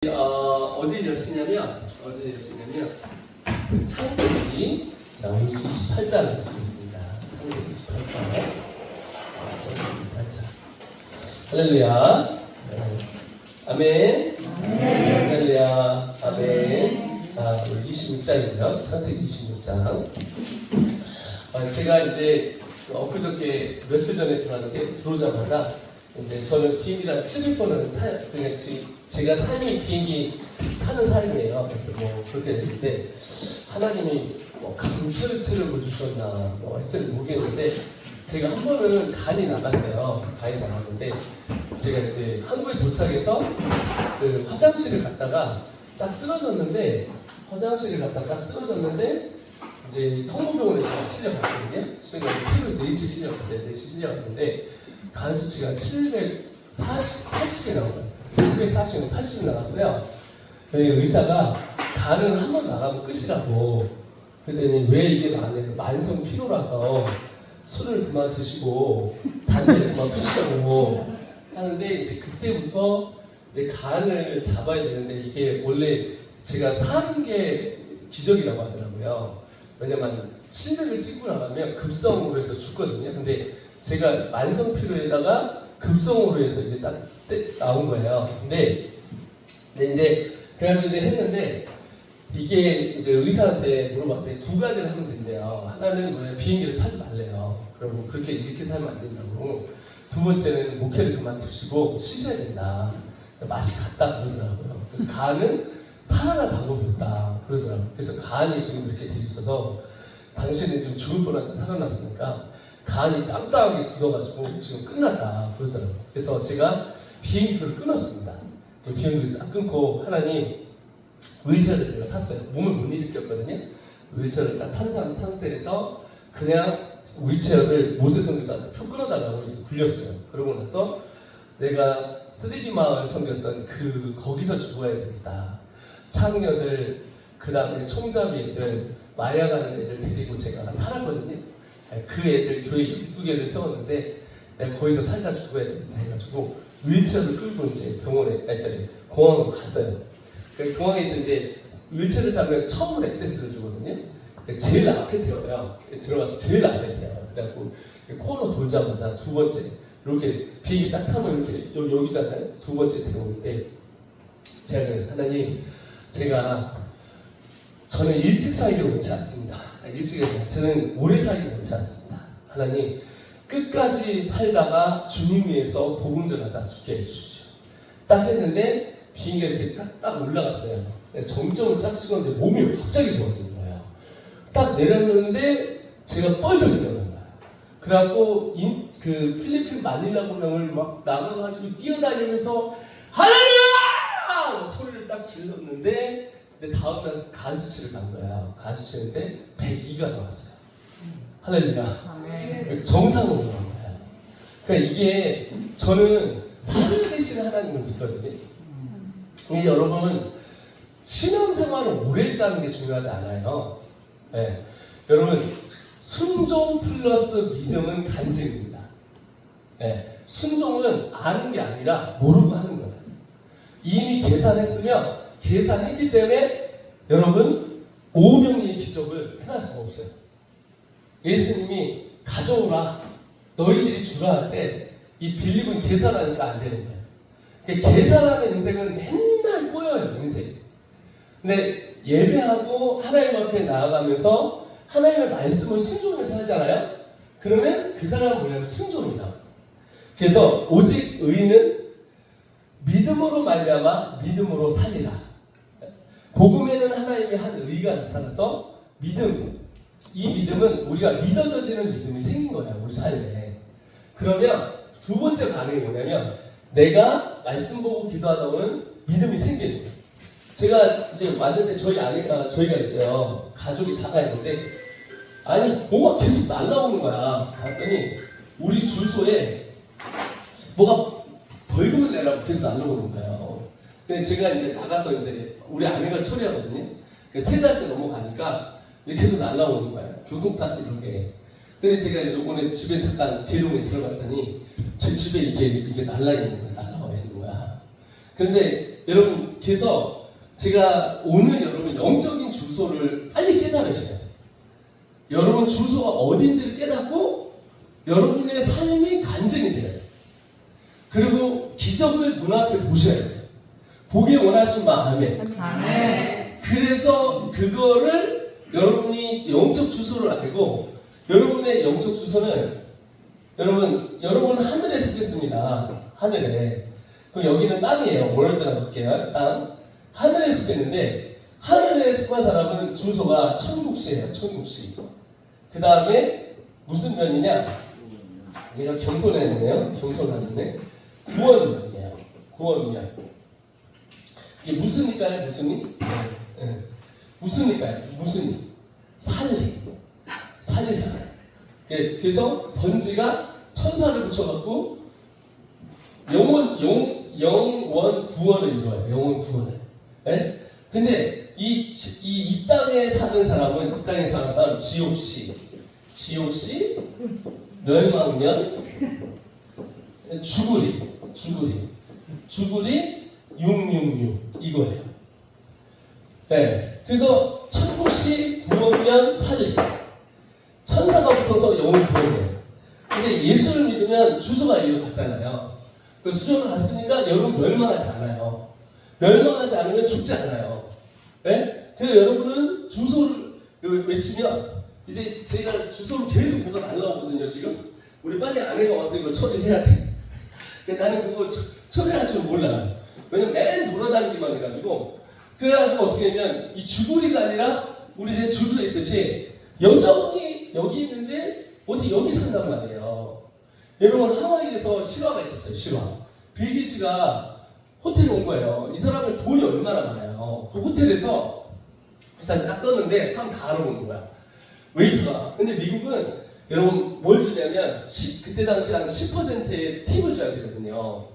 어디 여시냐면 창세기 우리 28장을 보시겠습니다. 창세기 28장. 할렐루야. 아멘. 할렐루야. 아멘. 우리 26장이고요. 창세기 26장. 제가 이제 엊그저께 며칠 전에 들어왔는데 들어오자마자 이제 저는 비행기랑 7일권을 타요. 그러니까 제가 삶이 비행기 타는 삶이에요. 뭐 그렇게 됐는데 하나님이 뭐 강철을 주셨나 하여튼 모르겠는데 제가 한 번은 간이 나갔어요. 간이 나갔는데 제가 이제 한국에 도착해서 그 화장실을 갔다가 딱 쓰러졌는데 이제 성모병원에 제가 실려갔거든요. 새로 4시 실려갔어요. 4시 실려갔는데 간 수치가 780이 나온 거예요. 740이 80이 나왔어요. 의사가 간은 한 번 나가면 끝이라고. 그랬더니 왜 이게 만성 피로라서 술을 그만 드시고 담배를 그만 피시라고 하는데 이제 그때부터 이제 간을 잡아야 되는데 이게 원래 제가 사는 게 기적이라고 하더라고요. 왜냐면 700을 찍고 나가면 급성으로 해서 죽거든요. 근데 제가 만성 피로에다가 급성으로 해서 이게 딱 나온 거예요. 근데 이제 그래가지고 이제 했는데 이게 이제 의사한테 물어봤더니 2가지를 하면 된대요. 하나는 뭐냐, 비행기를 타지 말래요. 그리고 그렇게 이렇게 살면 안 된다고. 2번째는 목회를 그만두시고 쉬셔야 된다. 맛이 같다 그러더라고요. 그래서 간은 살아날 방법이 없다 그러더라고요. 그래서 간이 지금 이렇게 돼 있어서 당신은 지금 죽을 뻔하니까 살아났으니까 간이 땅땅하게 굳어가지고 지금 끝났다 그러더라고요. 그래서 제가 비행기표를 끊었습니다. 비행기를 딱 끊고 하나님 윌체어를 제가 탔어요. 몸을 못 일으켰거든요. 윌체어를 딱 탄 상태에서 그냥 윌체어를 모세성교사한테 표 끊어달라고 이렇게 굴렸어요. 그러고 나서 내가 쓰레기 마을 섬겼던 거기서 죽어야 되겠다. 창녀들, 그 다음에 총잡이 애들, 마약하는 애들 데리고 제가 살았거든요. 그 애들 교회 12개를 세웠는데 내가 거기서 살다 죽어야 되겠다 해가지고 윌체어를 끌고 이제 공항으로 갔어요. 공항에서 이제 윌체어를 타면 처음으로 액세스를 주거든요. 제일 앞에 태워요. 들어가서 제일 앞에 태워요. 그래갖고 코너 돌자마자 2번째 이렇게 비행기 딱 타면 이렇게 여기잖아요. 2번째 태우는데 제가 그래서 하나님 저는 일찍 살기를 원치 않습니다. 저는 오래 살기를 원치 않습니다. 하나님 끝까지 살다가 주님 위해서 복음 전하다 죽게 해주십시오. 딱 했는데 비행기가 이렇게 딱 올라갔어요. 점점 짝 찍었는데 몸이 갑자기 좋아지는 거예요. 딱 내렸는데 제가 뻘떡 일어난 거예요. 그래갖고 그 필리핀 마닐라 공항을 막 나가가지고 뛰어다니면서 하나님아! 소리를 딱 질렀는데 이제 다음날 간 수치를 간 거야. 간 수치인데 102가 나왔어요. 할렐루야. 정상으로 나온 거야. 그러니까 이게 저는 살아계시는 하나님을 믿거든요. 근데 여러분 신앙생활을 오래 했다는 게 중요하지 않아요. 네. 여러분 순종 플러스 믿음은 간증입니다. 네. 순종은 아는 게 아니라 모르고 하는 거예요. 이미 계산했기 때문에 여러분 5명의 기적을 행할 수가 없어요. 예수님이 가져오라 너희들이 주라 할 때 이 빌립은 계산하니까 안 되는 거예요. 그러니까 계산하는 인생은 맨날 꼬여요. 인생. 근데 예배하고 하나님 앞에 나아가면서 하나님의 말씀을 순종해서 하잖아요. 그러면 그 사람은 뭐냐면 순종이다. 그래서 오직 의인은 믿음으로 말미암아 믿음으로 살리라. 복음에는 하나님의 한 의가 나타나서 이 믿음은 우리가 믿어져지는 믿음이 생긴 거예요. 우리 삶에. 그러면 2번째 반응이 뭐냐면 내가 말씀 보고 기도하다 보면 믿음이 생기는 거예요. 제가 이제 왔는데 저희가 있어요. 가족이 다 가 있는데 아니 뭐가 계속 날라오는 거야. 봤더니 우리 주소에 뭐가 벌금을 내라고 계속 날라오는 거예요. 근데 제가 이제 나가서 이제 우리 아내가 처리하거든요. 3달째 넘어가니까 계속 날라오는 거예요. 교통타지 이런 게. 근데 제가 이번에 집에 잠깐 대동에 들어갔더니 제 집에 이게 날라 있는 거야. 날라와 있는 거야. 근데 여러분, 그래서 제가 오늘 여러분 영적인 주소를 빨리 깨달으셔야 돼요. 여러분 주소가 어딘지를 깨닫고 여러분의 삶이 간증이 돼야 돼요. 그리고 기적을 눈앞에 보셔야 돼요. 보기 원하신 마음에. 아멘. 그래서 그거를 여러분이 영적 주소를 알고 여러분의 영적 주소는 여러분 하늘에 속했습니다. 하늘에. 그럼 여기는 땅이에요. 월드라고 할게요. 땅. 하늘에 속했는데 하늘에 속한 사람은 주소가 천국시예요. 천국시. 그 다음에 무슨 면이냐? 얘가 겸손했네요. 겸손하는데 구원면이에요. 구원면. 이게 무슨일까요? 무슨이? 네. 무슨일까요? 무슨이? 살리. 살리 사람. 예, 그래서 번지가 천사를 붙여갖고 영원 구원을 이루어요. 영원 구원을. 예? 근데 이 땅에 사는 사람은 이 땅에 사는 사람 지옥시, 멸망면, 죽으리 666 이거예요. 네. 그래서 천국시 구원면 살리. 천사가 붙어서 영혼 구원이에요. 근데 예수를 믿으면 주소가 이리로 갔잖아요. 그 수정을 갔으니까 여러분 멸망하지 않아요. 멸망하지 않으면 죽지 않아요. 네? 그래서 여러분은 주소를 외치면 이제 제가 주소를 계속 뭐가 날라오거든요. 지금 우리 빨리 아내가 와서 이걸 처리해야 돼. 근데 나는 그거 처리할 줄 몰라요. 왜냐면 맨 돌아다니기만 해가지고. 그래가지고 어떻게 하면 이 주거리가 아니라 우리 제 주소에 있듯이 여정이 여기 있는데 어디 여기 산단 말이에요. 여러분 하와이에서 실화가 있었어요. 실화. 빌 게이츠가 호텔에 온 거예요. 이 사람은 돈이 얼마나 많아요. 그 호텔에서 이 사람이 딱 떴는데 사람 다 알아보는 거야. 웨이터가. 근데 미국은 여러분 뭘 주냐면 그때 당시 한 10%의 팁을 줘야 되거든요.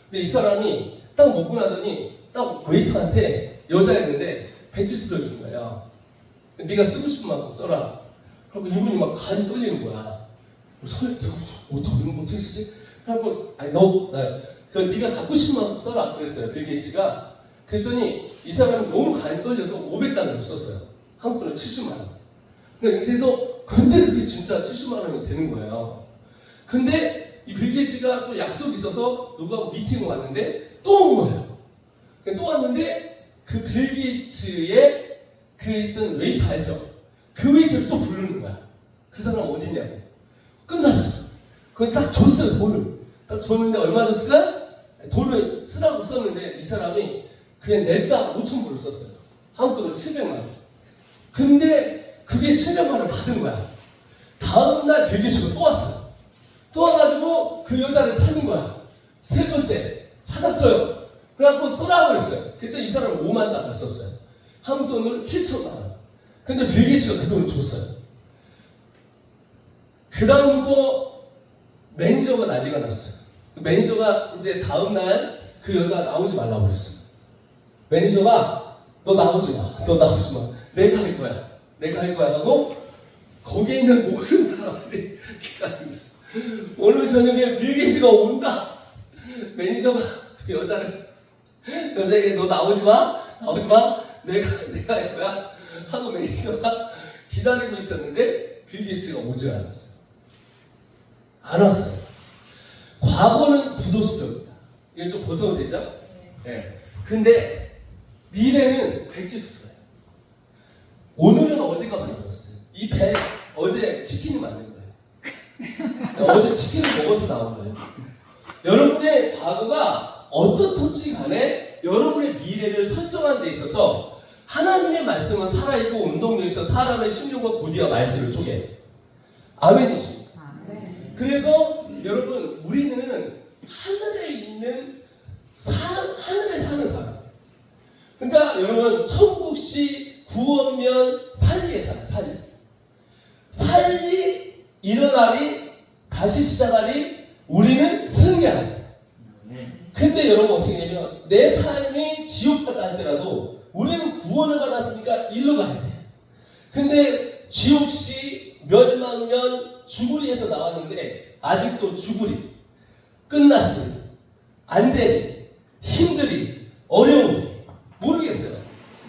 근데 이 사람이 딱 먹고 나더니 딱 웨이터한테 여자였는데 배치수를 주는 거예요. 네가 쓰고 싶은 만큼 써라. 그리고 이분이 막 간이 떨리는 거야. 어떻게 쓰지? 그래서 아니 네가 갖고 싶은 만큼 써라 그랬어요. 빌 게이츠가. 그랬더니 이 사람이 너무 간이 떨려서 500달러를 썼어요. 한국 돈으로 70만 원. 근데 그게 진짜 70만 원이 되는 거예요. 근데 이 빌 게이츠가 또 약속이 있어서 누구하고 미팅을 왔는데 또 온 거예요. 또 왔는데 그 빌 게이츠의 그 있던 웨이터 알죠? 그 웨이터를 또 부르는 거야. 그 사람 어디냐고. 끝났어. 그걸 딱 줬어요. 돈을. 딱 줬는데 얼마 줬을까? 돈을 쓰라고 썼는데 이 사람이 그냥 냈다 5,000불을 썼어요. 한국 돈으로 700만 원. 근데 그게 700만 원을 받은 거야. 다음날 빌 게이츠가 또 왔어요. 또 와가지고 그 여자를 찾는 거야. 세 번째 찾았어요. 그래갖고 쓰라고 그랬어요. 그때 이 사람은 5만 달러를 썼어요. 한국 돈으로 7천만 원. 근데 빌 게이츠가 그 돈을 줬어요. 그 다음부터 매니저가 난리가 났어요. 매니저가 이제 다음날 그 여자가 나오지 말라고 그랬어요. 매니저가 너 나오지 마. 내가 할 거야 하고 거기에 있는 모든 사람들이 기다리고 있어. 오늘 저녁에 빌 게이츠가 온다. 매니저가 그 여자에게 너 나오지 마. 내가 할 거야 하고 매니저가 기다리고 있었는데 빌 게이츠가 오지 않았어요. 안 왔어요. 과거는 부도수표입니다. 이게 좀 벗어도 되죠? 네. 근데 미래는 백지수표예요. 오늘은 어제가 만들었어요. 이 배 어제 치킨이 만든 거예요. 어제 치킨을 먹어서 나온 거예요. 여러분의 과거가 어떻든지 간에 여러분의 미래를 설정하는 데 있어서 하나님의 말씀은 살아있고 운동력이 있어 사람의 심령과 고디와 말씀을 쪼개요. 아멘이십니다. 그래서 여러분 우리는 하늘에 사는 사람. 그러니까 여러분 천국시 구원면 살리에 살아요. 살리 일어나리 다시 시작하리 우리는 승리하리. 근데 여러분 어떻게 되냐면 내 삶이 지옥 같다 할지라도 우리는 구원을 받았으니까 일로 가야 돼. 근데 지옥시 멸망면 죽으리에서 나왔는데 아직도 죽으리 끝났으니 안 되니 힘들이 어려움이 모르겠어요.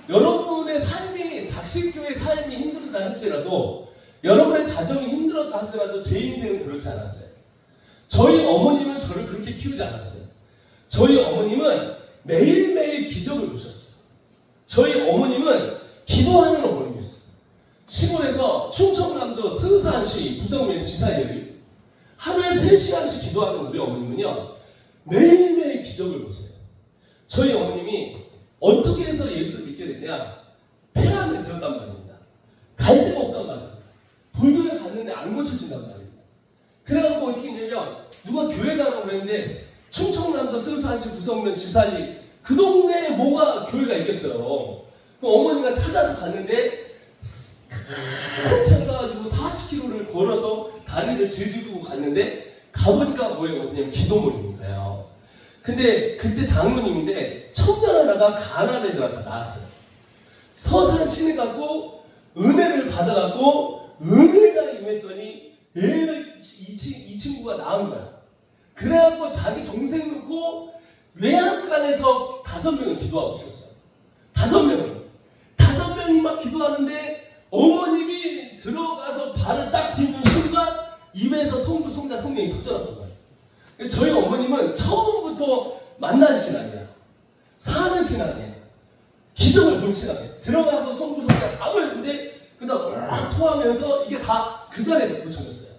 여러분의 삶이 작식교의 삶이 힘들다 할지라도 여러분의 가정이 힘들었다 할지라도 제 인생은 그렇지 않았어요. 저희 어머님은 저를 그렇게 키우지 않았어요. 저희 어머님은 매일매일 기적을 보셨어요. 저희 어머님은 기도하는 어머님이었어요. 시골에서 충청남도 승산시 부성면 지사예요. 하루에 3시간씩 기도하는 우리 어머님은요 매일매일 기적을 보세요. 저희 어머님이 어떻게 해서 예수를 믿게 됐냐? 폐암에 들었단 말입니다. 갈 데가 없단 말입니다. 불교에 갔는데 안 고쳐진단 말입니다. 그래갖고 어떻게 했냐면 누가 교회 가라고 그랬는데 충청남도 승산시 부성면 지사리 그 동네에 뭐가 교회가 있겠어요. 그 어머니가 찾아서 갔는데 한참 가가지고 40km를 걸어서 다리를 질질 두고 갔는데 가보니까 거기 어디냐면 기도문인 거예요. 근데 그때 장로님인데 청년 하나가 가난한 애들한테 나왔어요. 서산 신을 갖고 은혜를 받아갖고 은혜가 임했더니 이 친구가 나은 거야. 그래갖고 자기 동생 놓고 외양간에서 5명을 기도하고 있었어요. 5명이 막 기도하는데 어머님이 들어가서 발을 딱 딛는 순간 입에서 성부, 성자, 성령이 터져나온 거예요. 저희 어머님은 처음부터 만난 신앙이야. 사는 신앙이야. 기적을 본 신앙이야. 들어가서 성부, 성자 다 올렸는데 그다음 토하면서 이게 다 그 자리에서 고쳐졌어요.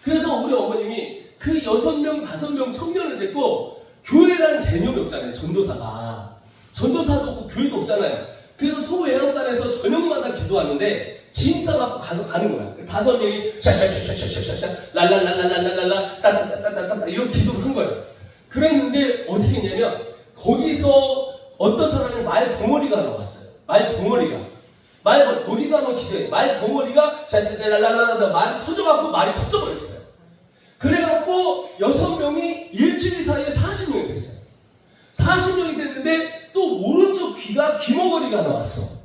그래서 우리 어머님이 그 6명, 5명 청년을 데리고 교회라는 개념이 없잖아요. 전도사도 없고 교회도 없잖아요. 그래서 소외양단에서 저녁마다 기도하는데 짐 싸갖고 가서 가는 거야. 5명이 샤샤샤샤샤샤샤 랄랄랄랄랄랄라 따따따따따따 이런 기도를 한 거예요. 그랬는데 어떻게 했냐면 거기서 어떤 사람이 말 벙어리가 나왔어요. 거기가 뭐 기적이에요. 말 벙어리가 샤샤샤랄랄랄라 말이 터져갖고 말이 터져버렸어요. 그래갖고 6명이 일주일 사이에 40명이 됐어요. 40명이 됐는데 또 오른쪽 귀가 귀머거리가 나왔어.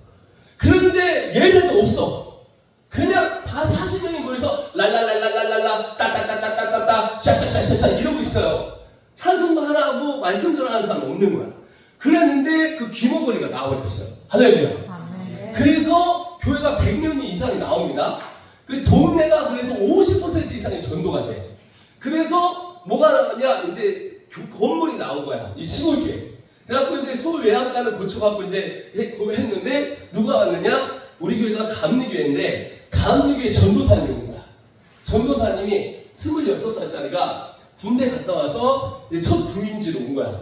그런데 예배도 없어. 그냥 다 40명이 모여서 랄랄랄랄랄랄라 따따따따따따따 샤샤샤샤샤 이러고 있어요. 찬송도 하나 하고 말씀 전하는 사람 없는 거야. 그랬는데 그 귀머거리가 나와버렸어요. 할렐루야. 그래서 교회가 100명 이상이 나옵니다. 그 동네가 그래서 50% 이상이 전도가 돼. 그래서 뭐가 나오냐 이제 건물이 나온 거야. 이 시골교회. 그래갖고 이제 서울 외양간을 고쳐갖고 이제 했는데 누가 왔느냐? 우리 교회가 감리교회인데 감리교회 전도사님이 온 거야. 전도사님이 26살짜리가 군대 갔다 와서 이제 첫 부임지로 온 거야.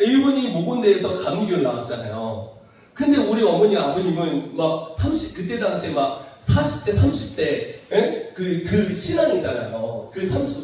이분이 모건대에서 감리교회를 나왔잖아요. 근데 우리 어머니 아버님은 막 그때 당시에 막 40대 30대 그 신앙이잖아요.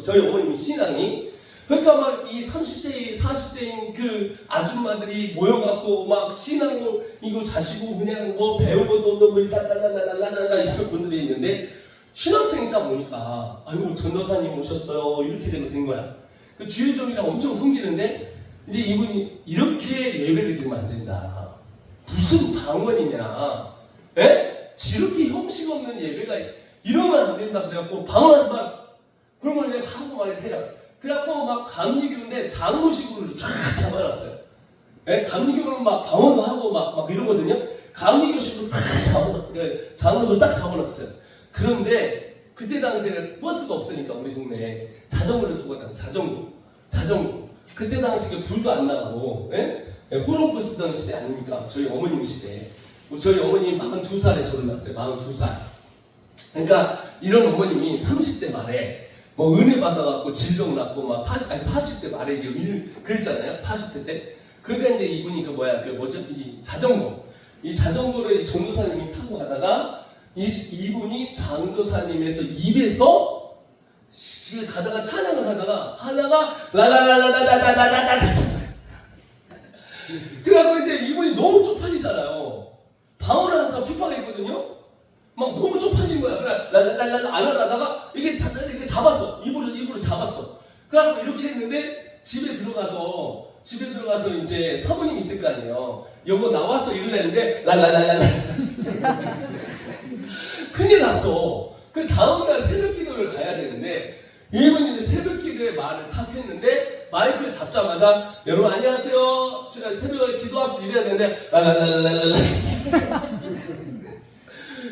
저희 어머님이 신앙이 그러니까 막 이 30대 40대인 그 아줌마들이 모여갖고 막 신앙을 이거 자시고 그냥 뭐 배우고도 뭐 따따따따따따따 이런 분들이 있는데 신학생이 딱 보니까 아이고 전도사님 오셨어요 이렇게 된 거야. 그 주일종이랑 엄청 섬기는데 이제 이분이 이렇게 예배를 드리면 안 된다. 무슨 방언이냐? 지렇게 형식 없는 예배가 이러면 안 된다. 그래갖고 방언하지 마. 그런 걸 내가 하고 막 이렇게 해라. 그래갖고 막 감리교인데 장로식으로 쫙 잡아놨어요. 감리교는 막 방언도 하고 막 이러거든요. 감리교식으로 딱 장로도 딱 잡아놨어요. 그런데 그때 당시에 버스가 없으니까 우리 동네에 자전거를 두고 다녔어요. 자전거. 그때 당시에 불도 안 나고 호롱불 쓰던 시대 아닙니까? 저희 어머님 시대. 저희 어머님 42살에 저를 낳았어요. 42살. 그러니까 이런 어머님이 30대 말에 뭐 은혜 받아갖고 질병 났고 막 40대 말에 그랬잖아요. 40대 때. 그러니까 이제 이분이 이 자전거를 전도사님이 타고 가다가 이분이 장도사님에서 입에서 가다가 찬양을 하다가 하나가 라라라라라라라라라라 그래갖고 이제 이분이 너무 쪽팔리잖아요. 방언을 하는 사람 핍박이 있거든요. 막 너무 쪽팔린 거야. 그래 랄랄랄라 안 하다가 이게 잡았어. 입으로 잡았어. 그래갖고 이렇게 했는데 집에 들어가서 이제 사모님 있을 거 아니에요. 여보 나왔어 이러려는데 랄랄랄랄라 큰일 났어. 그 다음날 새벽기도를 가야 되는데 이분이 이제 새벽기도에 말을 탁 했는데 마이크를 잡자마자 여러분 안녕하세요. 새벽에 기도합시다 이래야 되는데 랄랄랄랄랄.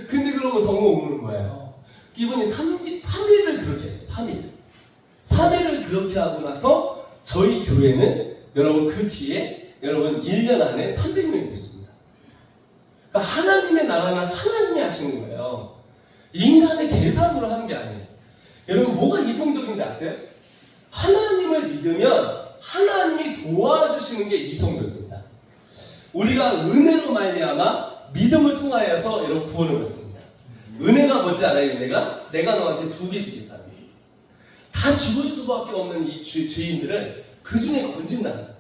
근데 그러고 성공 오는 거예요. 이분이 3일을 그렇게 했어요. 3일을 그렇게 하고 나서 저희 교회는 여러분 그 뒤에 여러분 1년 안에 300명이 됐습니다. 그러니까 하나님의 나라는 하나님이 하시는 거예요. 인간의 계산으로 하는 게 아니에요. 여러분 뭐가 이성적인지 아세요? 하나님을 믿으면 하나님이 도와주시는 게 이성적입니다. 우리가 은혜로 말미암아 믿음을 통하여서 여러분 구원을 받습니다. 은혜가 뭔지 알아요? 은혜가? 내가 너한테 2개 주겠다. 다 죽을 수밖에 없는 이 죄인들을 그 중에 건진다는 거예요.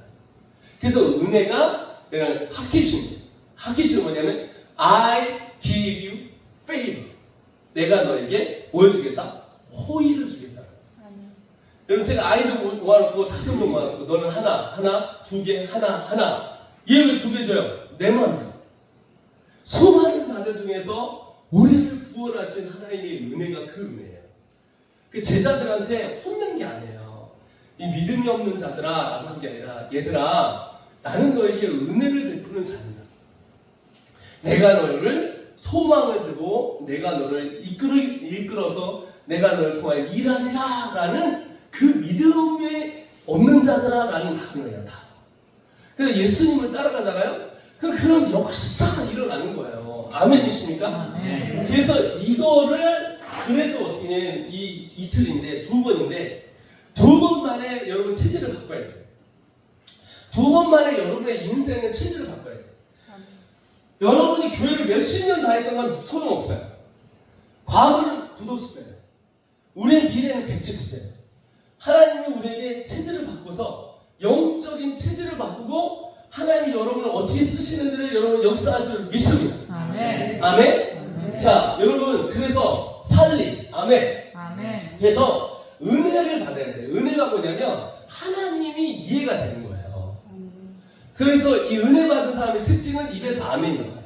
그래서 은혜가 그냥 하키심이에요. 하키심은 뭐냐면 I give you favor. 내가 너에게 뭘 주겠다? 호의를 주겠다. 여러분 제가 아이를 모아놓고 5명 모아놓고 너는 하나, 2개, 하나. 얘 왜 2개 줘요? 내 마음이에요. 수많은 자들 중에서 우리를 구원하신 하나님의 은혜가 그 은혜예요. 그 제자들한테 혼낸 게 아니에요. 이 믿음이 없는 자들아 라고 한 게 아니라 얘들아 나는 너에게 은혜를 베푸는 자입니다. 내가 너를 소망을 두고 내가 너를 이끌어서 내가 너를 통하여 일하리라 라는 그 믿음이 없는 자들아 라는 단어예요. 다. 그래서 예수님을 따라가잖아요. 그럼 그런 역사가 일어나는 거예요. 아멘이십니까? 네. 그래서 이거를 그래서 어떻게 해 이 이틀인데 2번인데 2번 만에 여러분 체질을 바꿔야 돼요. 2번 만에 여러분의 인생의 체질을 바꿔야 돼요. 여러분이 교회를 몇십 년 다녔던 건 소용없어요. 과거는 90배예요. 우리의 미래는 170배예요. 하나님이 우리에게 체질을 바꿔서 영적인 체질을 바꾸고 하나님이 여러분을 어떻게 쓰시는지를 여러분 역사할 줄 믿습니다. 아멘. 아멘. 자, 여러분 그래서 살림. 아멘. 아멘. 그래서 은혜를 받아야 돼요. 은혜가 뭐냐면 하나님이 이해가 되는 거예요. 그래서 이 은혜 받은 사람의 특징은 입에서 아멘이 나와요.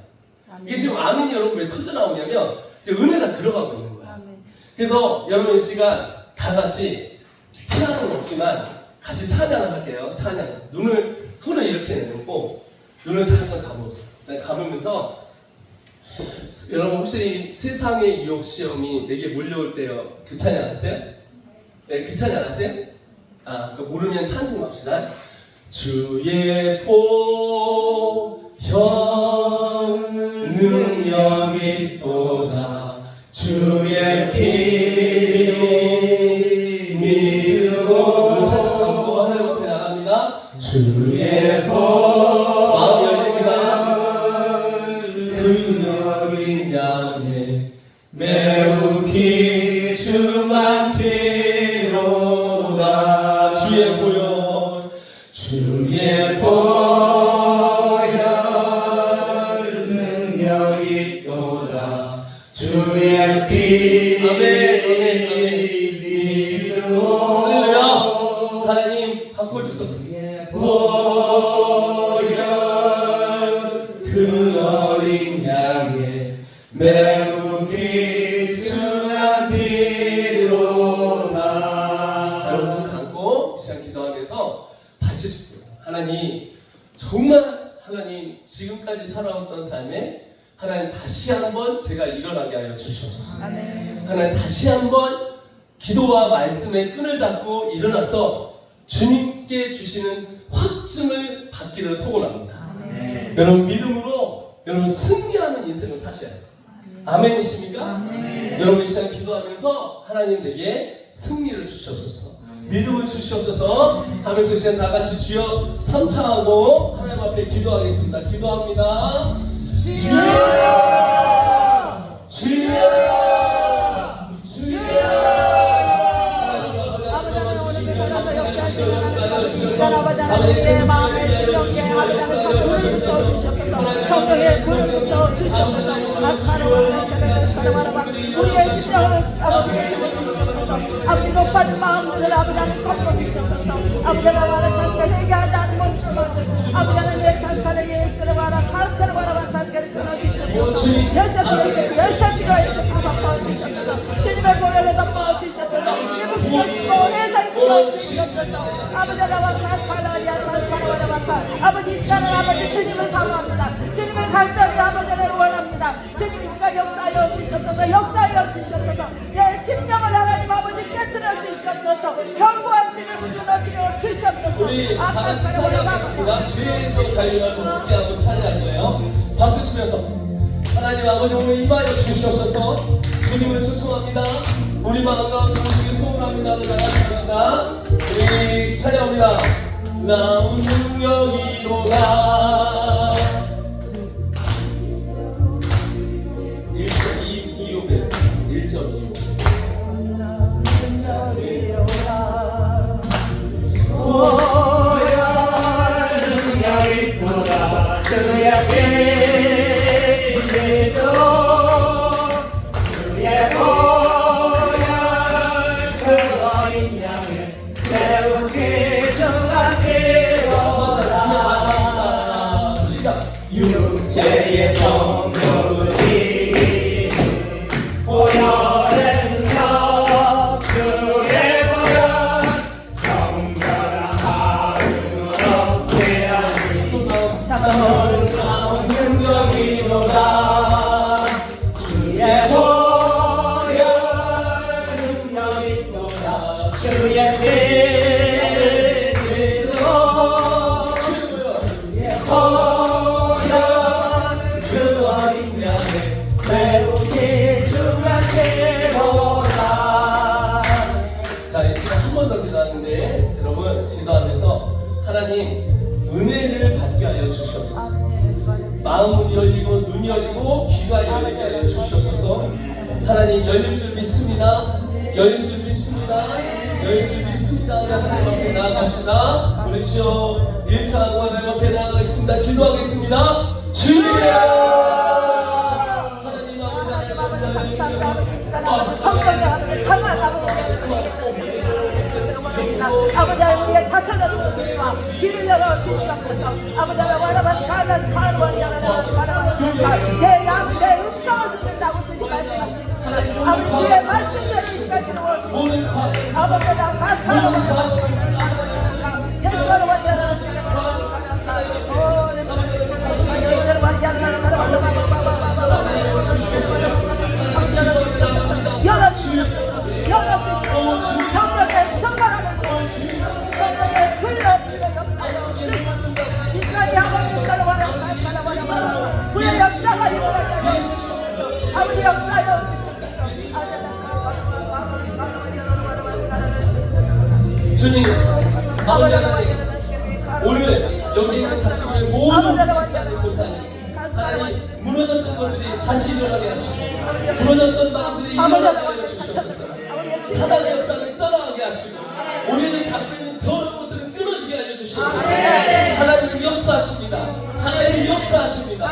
이게 지금 아멘이 여러분 왜 터져 나오냐면 지금 은혜가 들어가고 있는 거예요. 그래서 여러분 이 시간 다 같이 피아노는 없지만 같이 찬양을 할게요. 찬양. 손을 이렇게 내놓고 눈을 잠깐 감으세요. 감으면서 여러분 혹시 세상의 유혹 시험이 내게 몰려올 때요. 그 찬양 아세요? 네, 그 찬양 아세요? 그 모르면 찬송합시다. 주의 보혈 능력이 또다 주의 피 믿고 살짝 감고 하나님 앞에 나갑니다. 주의 마음 열립니다. 능력인 양에 매우 귀중한 피로다. 주의 보혈 능력이 또다 주의 피 할렐루야. 하나님 바꿔주소서. 보혈 그 어린 양의 매우 귀중한 피로다. 여러분 감고 이 시간 기도하면서 바치십시오. 하나님 정말 하나님 지금까지 살아왔던 삶에 하나님 다시 한번 제가 일어나게 하여 주시옵소서. 하나님 다시 한번 기도와 말씀의 끈을 잡고 일어나서 주님께 주시는 확증을 받기를 소원합니다. 여러분 믿음으로 여러분 승리하는 인생을 사셔야 돼요. 아멘이십니까? 여러분 이 시간 기도하면서 하나님 내게 승리를 주시옵소서. 믿음을 주시옵소서 하면서 이 시간 다 같이 주여 삼창하고 하나님 앞에 기도하겠습니다. 기도합니다. 주여! 주여! 내 마음에 지정케 하면서 불을 주시옵소서. 성령의 불을 주시옵소서. 우리의 심령을 아버지께 주시옵소서. 아버지 높아진 마음들을 아버지는 꺾어주시옵소서. 아버지 나와라 간절하게 한다는 문자로 아버지는 내 간절하게 예수를 와라 가스를 와라 가스를 끊어주시옵소서. 열심히로 아버지 주시옵소서. 주님의 보혈을 덮어주시옵소서. 이 묵시를 주시고 회사에서 하여 주시옵소서. 아버지 나와 가스파라야 가스파라와라마카. 아버지 이 시간은 아버지 주님을 사모합니다. 주님을 간절히 아버지를 원합니다. 주님 이 시간 역사하여 주시옵소서. 역사하여 주시옵소서. 내 심령을 하나님 아버지 깨뜨려 주시옵소서. 견고한 진을 부여주어 주시옵소서. 우리 다 같이 찬양하겠습니다. 주에서 자유하고 함께하고 찬양할 거예요. 박수 치면서 하나님 아버지 오늘 임하여 주시옵소서. 주님을 초청합니다. 우리 마음과 도우시기 소원합니다. 나같이 합시다. 우리 찬양합니다. 나온 능력이로다. 1.25배 1.25 능력이로다. 주의 빛도 주의 보혈 그 어린 양을 매우 귀중하기로다. 육체의 정욕이 보혈의 능력 주의 보혈 정결한 마음으로 깨어지 놀라운 능력이로다. 주의 보혈 능력이로다. 주의 빛으로 주의 보혈 그 어린 양을 매우 귀중한 기로다. 자, 이 시간 한 번 더 기도하는데 여러분 기도하면서 하나님 은혜를 받게 하여 주시옵소서. 마음이 열리고 눈이 열리고 귀가 열리게 하여 주시옵소서. 하나님 열릴 줄 믿습니다. 열릴 줄 믿습니다. 열릴 줄 믿습니다. 우리 하나님 앞에 나아갑시다. 우리 주여 1차 하나님 앞에 나아가겠습니다. 기도하겠습니다. 주여 하나님 앞에 감사합니다. 성령의 하나님 강하다고 아버지 우리의 닫혀진 것과 길을 열어 주시옵소서. 아버지 와라바스 가라스 가라바스 내 음성을 듣는다고 주님 말씀하셨습니다. 아버지 주의 말씀대로 이 시간 이루어 주시옵소서. 아버지 나 가라바스 예수로 완전한 주님, 아버지 하나님, 오늘 여기 있는 자신의 모든 집사님, 교사님, 하나님 무너졌던 것들이 다시 일어나게 하시고 무너졌던 마음들이 일어나게 하여 주시옵소서. 사단의 역사를 떠나게 하시고 우리를 잡고 있는 더러운 것들을 끊어지게 하여 주시옵소서. 하나님은 역사하십니다. 하나님은 역사하십니다.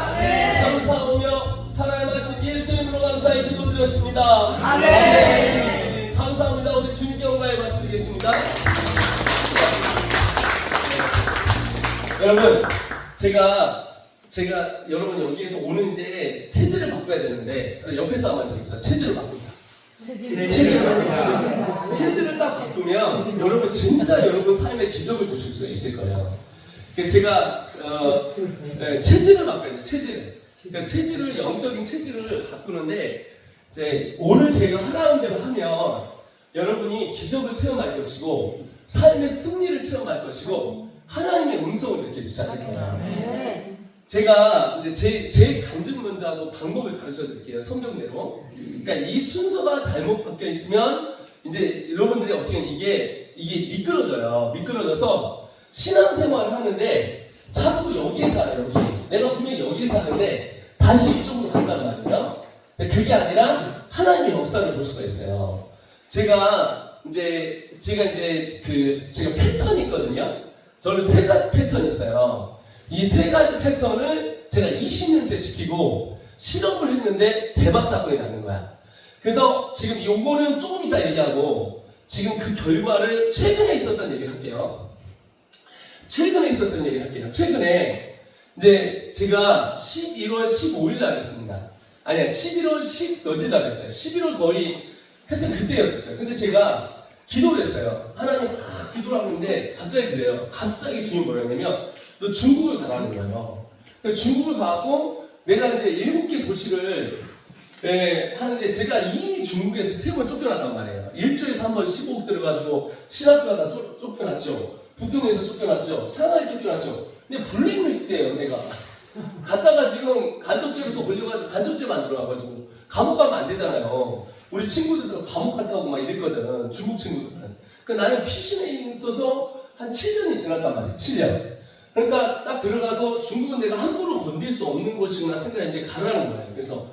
감사하며 살아가신 예수님으로 감사히 기도드렸습니다. 아멘. 감사합니다. 우리 주님께 영광을 말씀드리겠습니다. 여러분, 제가 여러분 여기에서 오는 이제 체질을 바꿔야 되는데 옆에 사람한테 여기서 체질을 바꾸자. 체질을 딱 바꾸면 여러분 진짜 여러분 삶의 기적을 보실 수가 있을 거예요. 제가 체질을 바꿔야 돼요. 그러니까 체질을 영적인 체질을 바꾸는데 이제 오늘 제가 하라는 대로 하면 여러분이 기적을 체험할 것이고 삶의 승리를 체험할 것이고 하나님의 음성을 느끼기 시작할 거예요. 제가 이제 제 간증 먼저 하고 방법을 가르쳐 드릴게요. 성경대로. 그러니까 이 순서가 잘못 바뀌어 있으면 이제 여러분들이 어떻게 이게 미끄러져요. 미끄러져서 신앙생활을 하는데 자꾸 여기에 살아요. 여기. 내가 분명히 여기에 사는데 다시 이쪽으로 간단 말이에요. 근데 그게 아니라 하나님의 역사를 볼 수가 있어요. 제가 패턴이 있거든요. 저는 3가지 패턴이 있어요. 이 3가지 패턴을 제가 20년째 지키고 실험을 했는데 대박 사건이 나는 거야. 그래서 지금 요거는 조금 이따 얘기하고 지금 그 결과를 최근에 있었던 얘기 할게요. 최근에 이제 제가 11월 15일 날 했습니다. 아니야, 11월 10 어딜 날 했어요. 11월 거의 하여튼 그때였었어요. 근데 제가 기도를 했어요. 하나님 기도를 하는데 갑자기 그래요. 갑자기 주님 뭐라냐면 너 중국을 가라는 거예요. 그래서 중국을 가고 내가 이제 7개 도시를 하는데 제가 이미 중국에서 3번 쫓겨났단 말이에요. 1조에서 한 번 15억 들어가지고 신학교 가다 쫓겨났죠. 북경에서 쫓겨났죠. 상하이 쫓겨났죠. 근데 블랙리스트예요 내가. 갔다가 지금 간첩죄로 또 걸려가지고 간첩죄 만들어가지고 감옥 가면 안 되잖아요. 우리 친구들도 감옥 갔다 오고 막 이랬거든. 중국 친구들은. 그러니까 나는 피신에 있어서 한 7년이 지났단 말이에요. 7년. 그러니까 딱 들어가서 중국은 내가 함부로 건들 수 없는 곳이구나 생각했는데 가라는 거예요. 그래서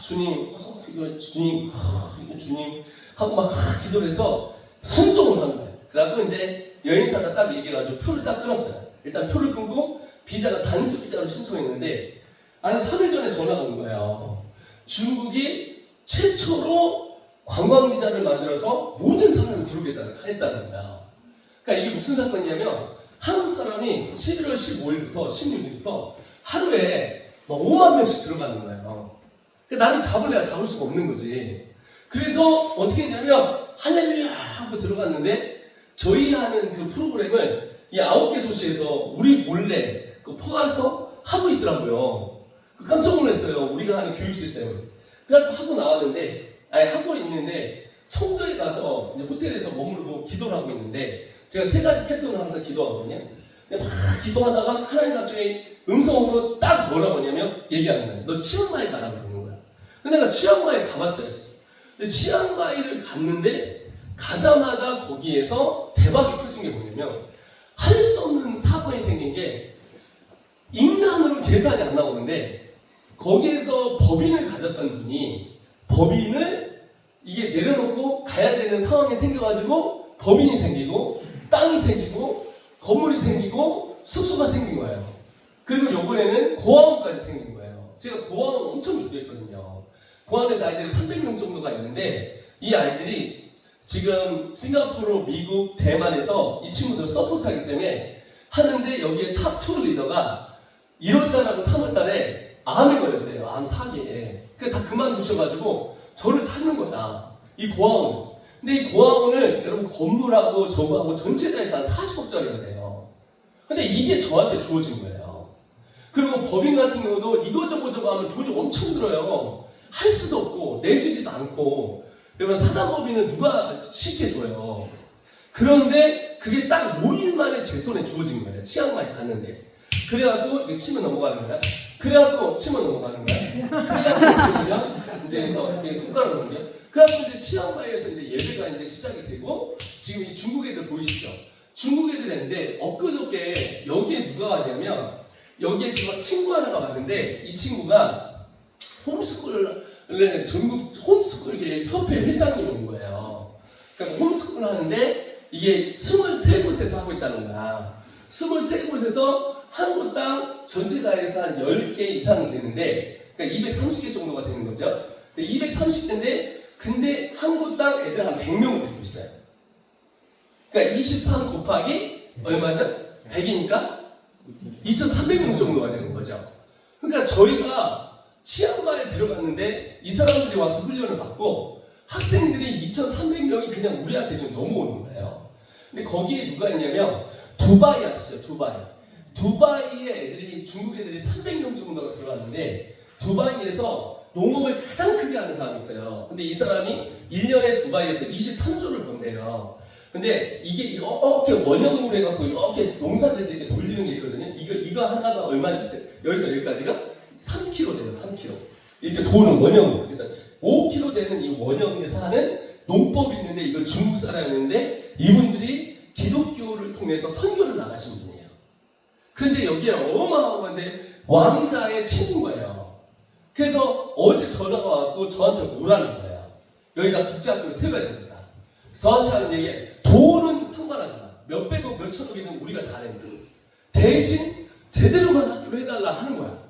주님, 이거 주님, 이거 주님 하고 막 기도를 해서 순종을 하는 거예요. 그래갖고 이제 여행사가 딱 얘기해가지고 표를 딱 끊었어요. 일단 표를 끊고 비자가 단수 비자로 신청했는데 한 3일 전에 전화가 온 거예요. 중국이 최초로 관광 비자를 만들어서 모든 사람을 들어오겠다는 거야. 그러니까 이게 무슨 사건이냐면 한국 사람이 11월 15일부터 16일부터 하루에 막 5만 명씩 들어가는 거예요. 그러니까 나는 잡을래야 잡을 수가 없는 거지. 그래서 어떻게 했냐면 할렐루야 하고 들어갔는데 저희 하는 그 프로그램을 이 9개 도시에서 우리 몰래 그 포괄서 하고 있더라고요. 깜짝 놀랐어요. 우리가 하는 교육 시스템을. 그래갖고 하고 나왔는데, 하고 있는데, 청도에 가서 이제 호텔에서 머무르고 기도를 하고 있는데, 제가 3가지 패턴을 항상 기도하거든요. 근데 막 기도하다가 하나님 갑자기 음성으로 딱 뭐라고 하냐면 얘기하는 거예요. 너 치앙마이 가라고 그러는 거야. 근데 내가 치앙마이 가봤어요. 근데 치앙마이를 갔는데, 가자마자 거기에서 대박이 터진 게 뭐냐면, 할 수 없는 사건이 생긴 게 인간으로 계산이 안 나오는데 거기에서 법인을 가졌던 분이 법인을 이게 내려놓고 가야 되는 상황이 생겨가지고 법인이 생기고 땅이 생기고 건물이 생기고 숙소가 생긴 거예요. 그리고 요번에는 고아원까지 생긴 거예요. 제가 고아원 엄청 기도했거든요. 고아원에서 아이들이 300명 정도가 있는데 이 아이들이 지금 싱가포르, 미국, 대만에서 이 친구들 서포트하기 때문에 하는데 여기에 탑2 리더가 1월달하고 3월달에 암에 걸렸대요. 암 4기에. 그러니까 다 그만두셔가지고 저를 찾는 거야. 이 고아원. 근데 이 고아원을 여러분 건물하고 저거하고 전체 다 해서 한 40억짜리가 돼요. 근데 이게 저한테 주어진 거예요. 그리고 법인 같은 경우도 이거저거 저거 하면 돈이 엄청 들어요. 할 수도 없고 내주지도 않고 여러분 사단법인은 누가 쉽게 줘요. 그런데 그게 딱 5일 만에 제 손에 주어진 거예요. 치앙마이 갔는데. 그래갖고 이게 치면 넘어가는 거야. 그래갖고 치면 넘어가는 거야. 그래갖고 이제 해서 손가락을 넘겨. 그래갖고 이제 치앙마이에서 이제 예배가 이제 시작이 되고 지금 이 중국 애들 보이시죠? 중국 애들 했는데 엊그저께 여기에 누가 왔냐면 여기에 지금 친구 하나가 왔는데 이 친구가 홈스쿨을 전국 홈스쿨 협회 회장님이 온 거예요. 그러니까 홈스쿨을 하는데 이게 23곳에서 하고 있다는 거야. 23곳에서 한 곳당 전체 다해서 한 10개 이상 되는데 그러니까 230개 정도가 되는 거죠. 230개인데 근데 한 곳당 애들 한 100명을 데리고 있어요. 그러니까 23 곱하기 얼마죠? 100이니까 2,300명 정도가 되는 거죠. 그러니까 저희가 치앙마이에 들어갔는데 이 사람들이 와서 훈련을 받고 학생들이 2,300명이 그냥 우리한테 좀 넘어오는 거예요. 근데 거기에 누가 있냐면 두바이 아시죠? 두바이에 애들이 중국 애들이 300명 정도가 들어왔는데 두바이에서 농업을 가장 크게 하는 사람이 있어요. 근데 이 사람이 1년에 두바이에서 23조를 번대요. 근데 이게 이렇게 원형으로 해갖고 이렇게 농사질 때 돌리는 게 있거든요. 이거 하나가 얼마인지 아세요? 여기서 여기까지가 3kg 돼요. 3kg. 이렇게 도는 원형. 그래서 5kg 되는 이 원형에서 하는 농법이 있는데 이거 중국 사람이었는데 이분들이 기독교를 통해서 선교를 나가신 분이에요. 그런데 여기에 어마어마한데 왕자의 친구예요. 그래서 어제 전화가 왔고 저한테 오라는 거예요. 여기가 국제학교를 세워야 됩니다. 저한테 하는 얘기 돈은 상관하지 마. 몇백억 몇천억이든 우리가 다 내는 대신 제대로만 학교를 해달라 하는 거야.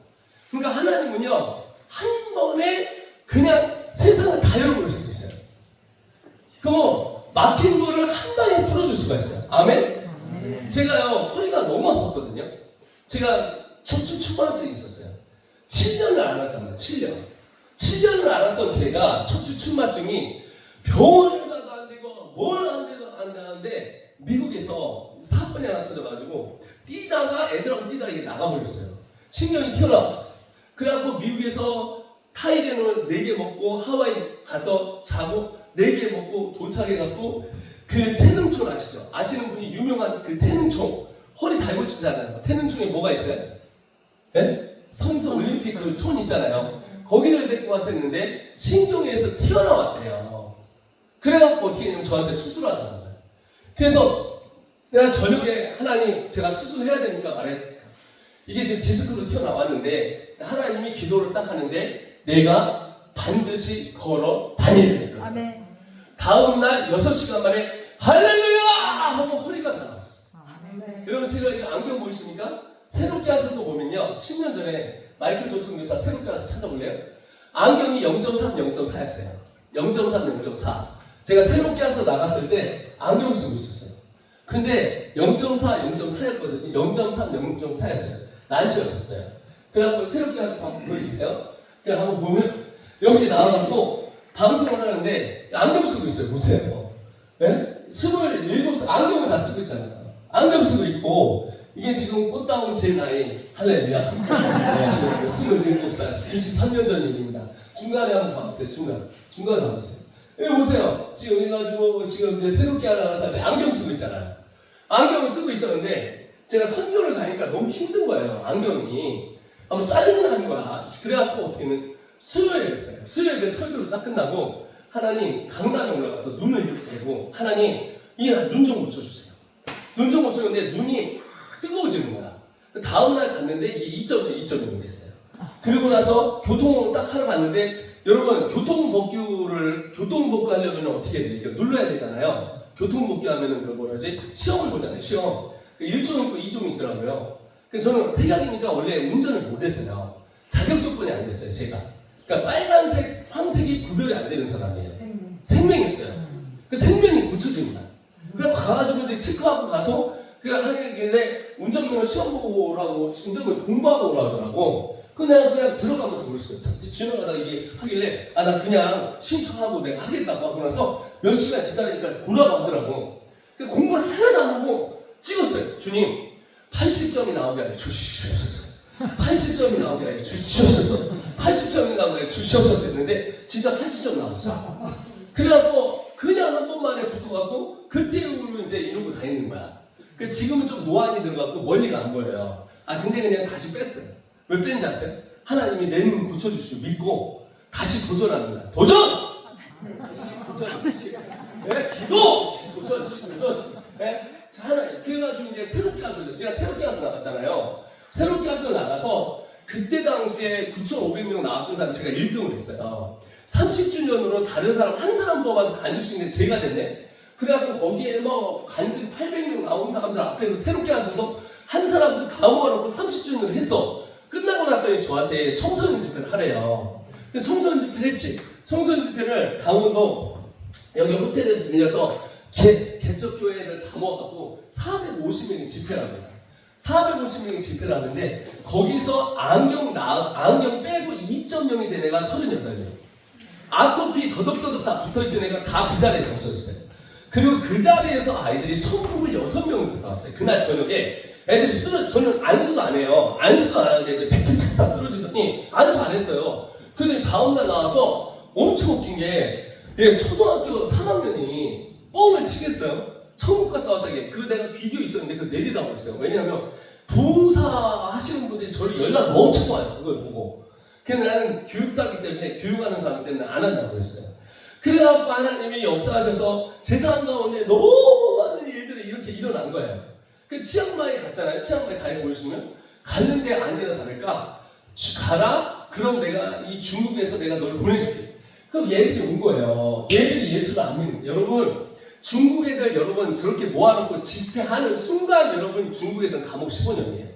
그러니까 하나님은요 한 번에 그냥 세상을 다 열어버릴 수도 있어요. 그럼 막힌 거를 한 방에 풀어줄 수가 있어요. 아멘? 제가요 허리가 너무 아팠거든요. 제가 척추 추마증이 있었어요. 7년을 앓았단 말이에요. 7년을 앓았던 제가 척추 추마증이 병원을 가도 안 되고 뭘 안 되는데 미국에서 사건이 하나 터져가지고 뛰다가 애들하고 뛰다가 이게 나가버렸어요. 신경이 튀어나왔어요. 그래갖고 미국에서 타이레놀 4개 먹고 하와이 가서 자고 4개 먹고 도착해갖고 그 태능총 아시죠? 아시는 분이 유명한 그 태능총 허리 잘 고치잖아요. 태능총에 뭐가 있어요? 네? 선수 올림픽 그 총 있잖아요. 거기를 데리고 와서 했는데 신경에서 튀어나왔대요. 그래갖고 어떻게 했냐면 저한테 수술하잖아요. 그래서 내가 저녁에 하나님 제가 수술해야 되니까 말해. 이게 지금 디스크로 튀어나왔는데 하나님이 기도를 딱 하는데 내가 반드시 걸어 다니는 거예요. 아멘. 다음날 6시간 만에 할렐루야! 하고 허리가 다 나왔어요. 아멘. 여러분 제가 이 안경 보이십니까? 새롭게 하셔서 보면요. 10년 전에 마이클 조슨 교사 새롭게 와서 찾아볼래요? 안경이 0.3, 0.4였어요. 0.3, 0.4. 제가 새롭게 와서 나갔을 때 안경 쓰고 있었어요. 근데 0.4, 0.4였거든요. 0.3, 0.4였어요. 난시였었어요. 그래갖고 새롭게 와서 한번 보여주세요. 그냥 한번 보면 여기 나와갖고 방송을 하는데 안경 쓰고 있어요. 보세요. 네? 27살 안경을 다 쓰고 있잖아요. 안경 쓰고 있고 이게 지금 꽃다운 제 나이 할렐루야. 네, 27살 23년 전 일입니다. 중간에 한번 가보세요. 중간에 가보세요. 여기 보세요. 지금 해가지고 지금 이제 새롭게 하나 나왔을 때 안경 쓰고 있잖아요. 안경을 쓰고 있었는데 제가 선교를 가니까 너무 힘든 거예요. 안경이. 아무 짜증이 나는 거야. 그래갖고 어떻게는 수요일에 했어요. 수요일에 설교를 딱 끝나고 하나님 강단에 올라가서 눈을 이렇게 대고 하나님 이 눈 좀 고쳐주세요. 눈 좀 고쳤는데 눈이 확 뜨거워지는 거야. 다음날 갔는데 이게 2.0이 됐어요. 그리고 나서 교통을 딱 하러 갔는데 여러분 교통복귀 하려면 어떻게 해야 돼요? 이거 눌러야 되잖아요. 교통복귀 하면은 그 뭐라 하지? 시험을 보잖아요. 시험. 1종 있고 2종이 있더라고요. 그래서 저는 새벽이니까 원래 운전을 못했어요. 자격 조건이 안 됐어요. 제가. 그러니까 빨간색, 황색이 구별이 안 되는 사람이에요. 생명이었어요. 그 생명이 고쳐집니다. 그래서 가가지고 이제 체크하고 가서 그냥 하길래 운전면허 시험 보고 오라고 운전면허 공부하고 오라 하더라고. 그냥 들어가면서 그랬어요. 지나가다가 이게 하길래 나 그냥 신청하고 내가 하겠다고 하고 나서 몇 시간 기다리니까 보라고 하더라고. 공부를 하나도 안 하고 찍었어요. 주님 80점이 나오게 하여 주시옵소서. 80점이 나오게 하여 주시옵소서. 80점이 나오게 하여 주시옵소서 했는데 진짜 80점 나왔어요. 그래갖고 그냥 한 번만에 붙어갖고 그때로 이제 이러고 다니는 거야. 지금은 좀 노안이 들어갖고 멀리가 안 보여요. 근데 그냥 다시 뺐어요. 왜 뺀지 아세요? 하나님이 내 눈 고쳐주시고 믿고 다시 도전하는 거야. 도전! 네? 기도! 도전! 네? 하나님. 그래가지고 이제 새롭게 와서, 제가 새롭게 와서 나갔잖아요. 새롭게 와서 나가서 그때 당시에 9,500명 나왔던 사람 제가 1등을 했어요. 30주년으로 다른 사람 한 사람 뽑아서 간증식인데 제가 됐네. 그래갖고 거기에 뭐 간증 800명 나온 사람들 앞에서 새롭게 하셔서 한 사람도 다 모아놓고 30주년을 했어. 끝나고 났더니 저한테 청소년 집회를 하래요. 청소년 집회를 했지. 청소년 집회를 강원도 여기 호텔에서 빌려서 개척교회 애들 다 모아갖고 450명이 집회를 합니다. 450명이 집회를 하는데 거기서 안경 빼고 2.0이 된 애가 38명. 아토피 더덕더덕 다 붙어있던 애가 다 그 자리에서 없어졌어요. 그리고 그 자리에서 아이들이 1,906명이 갔다 왔어요. 그날 저녁에 애들이 저는 안수도 안 해요. 안수도 안 하는데 팩팩팩 다 쓰러지더니 안수 안 했어요. 근데 다음날 나와서 엄청 웃긴 게 초등학교 3학년이 뻥을 치겠어요. 천국 갔다 왔다게. 내가 비디오 있었는데 그거 내리라고 했어요. 왜냐면 부흥사 하시는 분들이 저를 연락 엄청 와요. 그걸 보고. 그래서 나는 교육사기 때문에 교육하는 사람 때문에 안 한다고 했어요. 그래갖고 하나님이 역사하셔서 제사한 가운데 너무 많은 일들이 이렇게 일어난 거예요. 치앙마이 갔잖아요. 치앙마이 다해 보여주면 갔는데 아니나 다를까 가라. 그럼 내가 이 중국에서 내가 너를 보내줄게. 그럼 얘들이 온 거예요. 얘들이 예수를 안 믿는. 여러분 중국 애들 여러분 저렇게 모아놓고 집회하는 순간 여러분 중국에서는 감옥 15년이에요.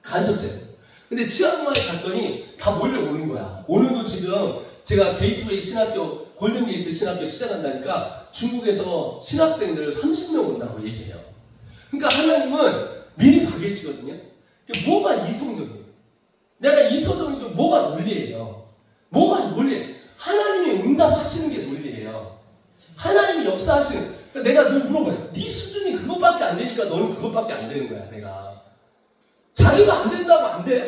간첩죄. 근데 치앙마이 갔더니 다 몰려오는 거야. 오늘도 지금 제가 게이트웨이 신학교 골든게이트 신학교 시작한다니까 중국에서 신학생들 30명 온다고 얘기해요. 그러니까 하나님은 미리 가 계시거든요. 뭐가 이성적이에요? 내가 이성적이고 뭐가 논리예요? 뭐가 논리예요? 하나님이 응답하시는 게 논리예요. 하나님이 역사하시는 그러니까 내가 늘 물어봐요. 네 수준이 그것밖에 안 되니까 너는 그것밖에 안 되는 거야. 내가 자기가 안 된다고 안 돼요?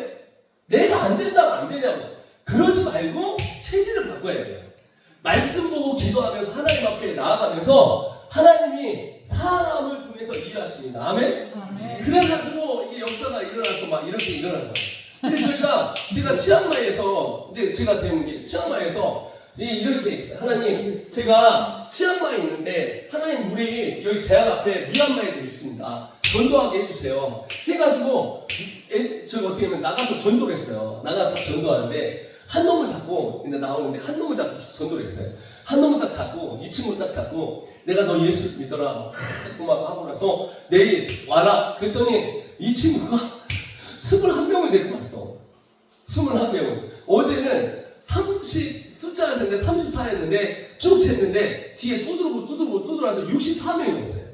내가 안 된다고 안 되냐고. 그러지 말고 체질을 바꿔야 돼요. 말씀 보고 기도하면서 하나님 앞에 나아가면서 하나님이 사람을 통해서 일하십니다. 아멘? 아멘. 그래가지고 이 역사가 일어나서 막 이렇게 일어난 거예요. 근데 제가 치앙마이에서 이제 제가 된 게 치앙마이에서 이렇게 있어요. 하나님, 제가 치앙마이에 있는데 하나님 우리 여기 대학 앞에 미얀마에도 있습니다. 전도하게 해주세요. 해가지고 제가 어떻게 하면 나가서 전도를 했어요. 나가서 전도하는데 한 놈을 잡고 근데 나오는데 한 놈을 잡고 전도를 했어요. 한 놈을 딱 잡고 이 친구를 딱 잡고 내가 너 예수 믿어라 막 하고 나서 내일 와라 그랬더니 이 친구가 21명을 데리고 왔어. 21명을. 어제는 30 숫자가 됐는데 34였는데 쭉 쟀는데 뒤에 또 들어와서 64명이 왔어요.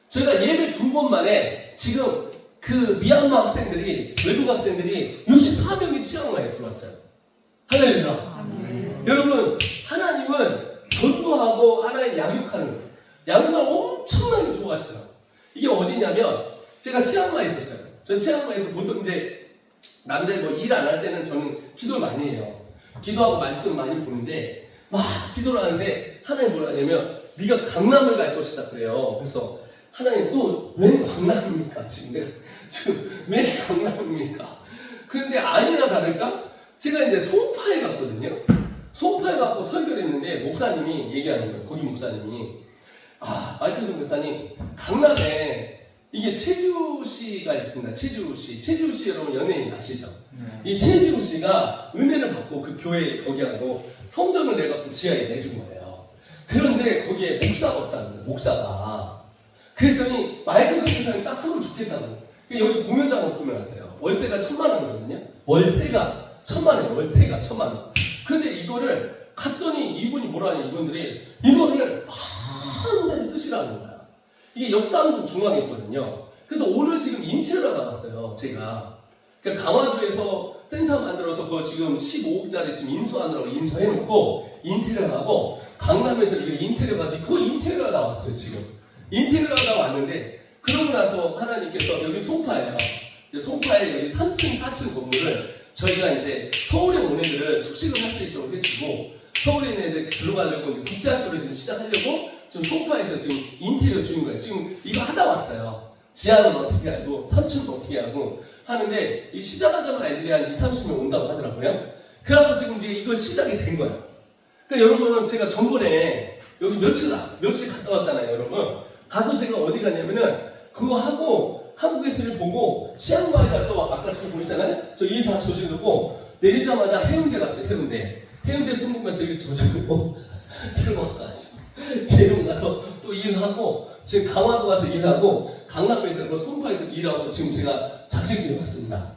저희가 예배 2번 만에 지금 그 미얀마 학생들이 외국 학생들이 64명이 치앙마이에 들어왔어요. 할렐루야. 여러분 하나님은 전도하고 하나님 양육하는 거예요. 양육을 엄청나게 좋아하시더라고요. 이게 어디냐면 제가 치앙마이에 있었어요. 전 치앙마이에서 보통 이제 남들 뭐 일 안 할 때는 저는 기도를 많이 해요. 기도하고 말씀 많이 보는데 막 기도를 하는데 하나님 뭐라 하냐면 네가 강남을 갈 것이다 그래요. 그래서 하나님 또 왜 강남입니까? 지금 왜 강남입니까? 그런데 아니나 다를까? 제가 이제 송파에 갔거든요. 송파에 가고 설교를 했는데 목사님이 얘기하는 거예요. 거기 목사님이 마이클슨 목사님 강남에 이게 최지우 씨가 있습니다. 최지우 씨 여러분 연예인 아시죠? 이 최지우 씨가 은혜를 받고 그 교회 거기하고 성전을 내갖고 지하에 내준 거예요. 그런데 거기에 목사가 없다는 거예요. 목사가. 그랬더니 마이클슨 목사님 딱 하면 좋겠다고. 여기 공연장을 꾸며놨어요. 월세가 1,000,000원이거든요. 월세가 1,000,000원. 근데 이거를 갔더니 이분이 뭐라 하냐 이분들이 이거를 한달 쓰시라는 거야. 이게 역삼동 중앙에 있거든요. 그래서 오늘 지금 인테리어가 나왔어요. 제가. 그러니까 강화도에서 센터 만들어서 그거 지금 15억짜리 지금 인수하느라고 인수해놓고 인테리어하고 강남에서 이거 인테리어가 그 인테리어가 나왔어요. 지금. 인테리어가 왔는데 그러고 나서 하나님께서 여기 송파예요. 송파에 여기 3층, 4층 건물을 저희가 이제 서울에 온 애들을 숙식을 할 수 있도록 해주고 서울에 있는 애들 들어가려고 이제 국제학교를 지금 시작하려고 지금 송파에서 지금 인테리어 주는 거예요. 지금 이거 하다 왔어요. 지하는 어떻게 하고 3층도 어떻게 하고 하는데 이 시작하자마자 애들이 한 20-30명 온다고 하더라고요. 그래갖고 지금 이제 이거 시작이 된 거예요. 그러니까 여러분 제가 전번에 여기 며칠 갔다 왔잖아요. 여러분 가서 제가 어디 갔냐면은 그거 하고 한국에서 일 보고 치앙마이 가서 아까 지금 보이잖아요. 저 일 다 저지르고 내리자마자 해운대 갔어요. 해운대 승무원에서 일 저지르고 들어와가지고 계룡 가서 또 일하고 지금 강화도 가서 일하고 강남에서 송파에서 일하고 지금 제가 작실교회 왔습니다.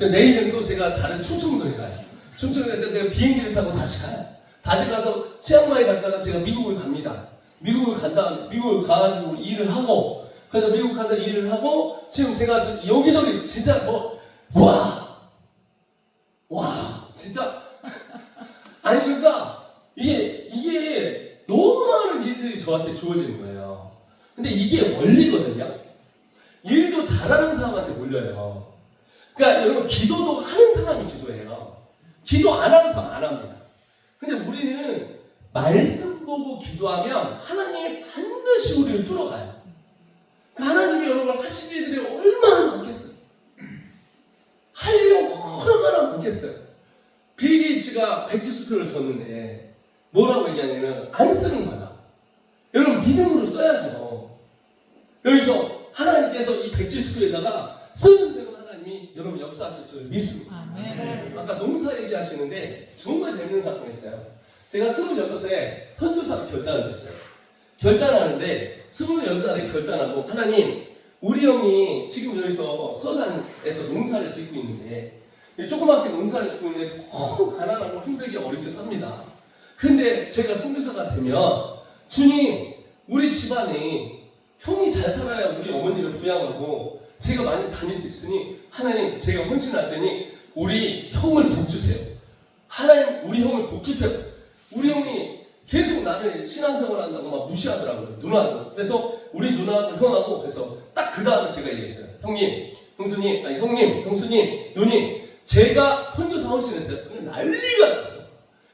내일은 또 제가 다른 충청도에 가요. 충청도에 내가 비행기를 타고 다시 가요. 다시 가서 치앙마이 갔다가 제가 미국을 갑니다. 미국을 가가지고 일을 하고 그래서 미국 가서 일을 하고 지금 제가 여기저기 진짜 와 진짜 아니 그러니까 이게 너무 많은 일들이 저한테 주어지는 거예요. 근데 이게 원리거든요. 일도 잘하는 사람한테 몰려요. 그러니까 여러분 기도도 하는 사람이 기도해요. 기도 안 하는 사람 안 합니다. 근데 우리는 말씀 보고 기도하면 하나님이 반드시 우리를 뚫어가요. 하나님이 여러분 하실 일들이 얼마나 많겠어요. 할 일이 얼마나 많겠어요. 빌 게이츠가 백지수표를 줬는데 뭐라고 얘기하냐면 안 쓰는 거야. 여러분 믿음으로 써야죠. 여기서 하나님께서 이 백지수표에다가 쓰는 대로 하나님이 여러분 역사하실 줄 믿습니다. 아멘. 아까 농사 얘기하시는데 정말 재밌는 사건이 있어요. 제가 26에 선교사로 결단을 했어요. 결단하는데 26살에 결단하고 하나님 우리 형이 지금 여기서 서산에서 농사를 짓고 있는데 조그맣게 농사를 짓고 있는데 너무 가난하고 힘들게 어렵게 삽니다. 근데 제가 선교사가 되면 주님 우리 집안이 형이 잘 살아야 우리 어머니를 부양하고 제가 많이 다닐 수 있으니 하나님 제가 헌신할 때니 우리 형을 복 주세요. 하나님 우리 형을 복 주세요. 우리 형이 계속 나를 신앙생활 한다고 막 무시하더라고요. 누나도. 그래서 우리 누나하고 형하고 그래서 딱 그 다음에 제가 얘기했어요. 형님, 형수님, 아니 형님, 형수님, 누님, 제가 선교사 헌신했어요. 난리가 났어.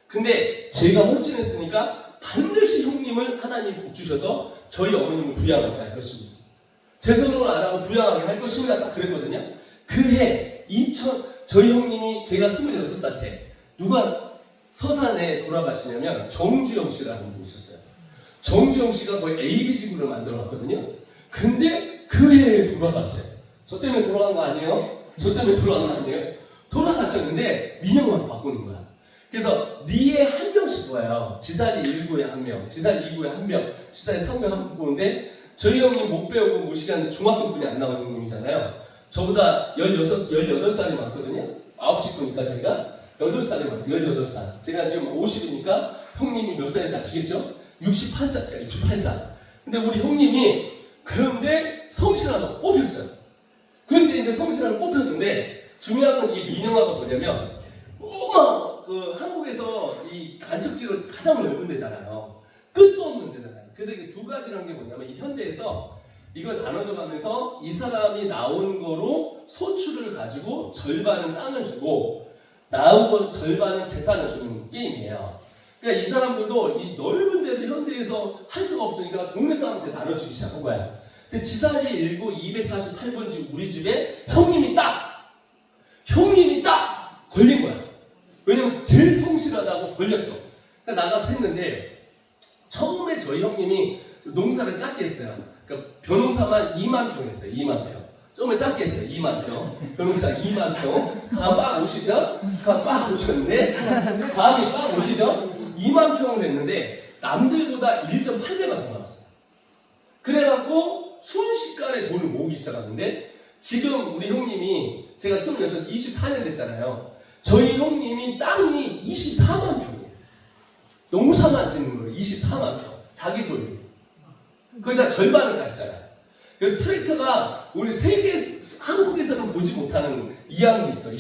근데 제가 헌신했으니까 반드시 형님을 하나님 복 주셔서 저희 어머님을 부양하게 할 것입니다. 제 손으로 안 하고 부양하게 할 것입니다. 딱 그랬거든요. 그해 저희 형님이 제가 26살 때 누가 서산에 돌아가시냐면 정주영 씨라는 분이 있었어요. 정주영 씨가 거의 ABC그룹을 만들어놨거든요. 근데 그 해에 돌아갔어요. 저 때문에 돌아간 거 아니에요? 저 때문에 돌아간 거 아니에요? 돌아가셨는데 민영만 바꾸는 거야. 그래서 니에 한 명씩 와요. 지살이 1구에 한 명, 지살이 2구에 한 명, 지살이 3구에 한 명 보는데 저희 형님 못 배우고 모시간 중학교분이 안 나온 형님이잖아요. 저보다 18살이 많거든요. 9식구니까 제가 8살이 많아요. 18살. 제가 지금 50이니까 형님이 몇 살인지 아시겠죠? 68살이에요. 68살. 근데 우리 형님이 그런데 성실하다고 뽑혔어요. 그런데 이제 성실하다고 뽑혔는데 중요한 건 이 민영화가 뭐냐면 그 한국에서 이 간척지로 가장 넓은 데잖아요. 끝도 없는 데잖아요. 그래서 이게 두 가지라는 게 뭐냐면 이 현대에서 이걸 나눠져 가면서 이 사람이 나온 거로 소출을 가지고 절반은 땅을 주고 나온 건 절반은 재산을 주는 게임이에요. 그러니까 이 사람들도 이 넓은 데를 현대에서 할 수가 없으니까 동네 사람한테 나눠주기 시작한 거야. 근데 지사리 1구 248번 집 우리 집에 형님이 딱 걸린 거야. 왜냐면 제일 성실하다고 걸렸어. 그러니까 나가서 했는데 처음에 저희 형님이 농사를 작게 했어요. 그러니까 벼농사만 2만 평 했어요. 2만 평. 처음에 작게 했어요. 2만 평. 벼농사 2만 평. 다 빡 오시죠? 빡 오셨는데 감이 빡 오시죠? 2만 평을 했는데 남들보다 1.8배가 더 나왔어요. 그래갖고 순식간에 돈을 모으기 시작하는데 지금 우리 형님이 제가 26, 24년 됐잖아요. 저희 형님이 땅이 24만 평이에요. 농사만 짓는 거예요. 24만 평. 자기 소유. 거기다 절반을 다 했잖아요. 그래서 트랙터가 우리 한국에서는 보지 못하는 이항기 있어.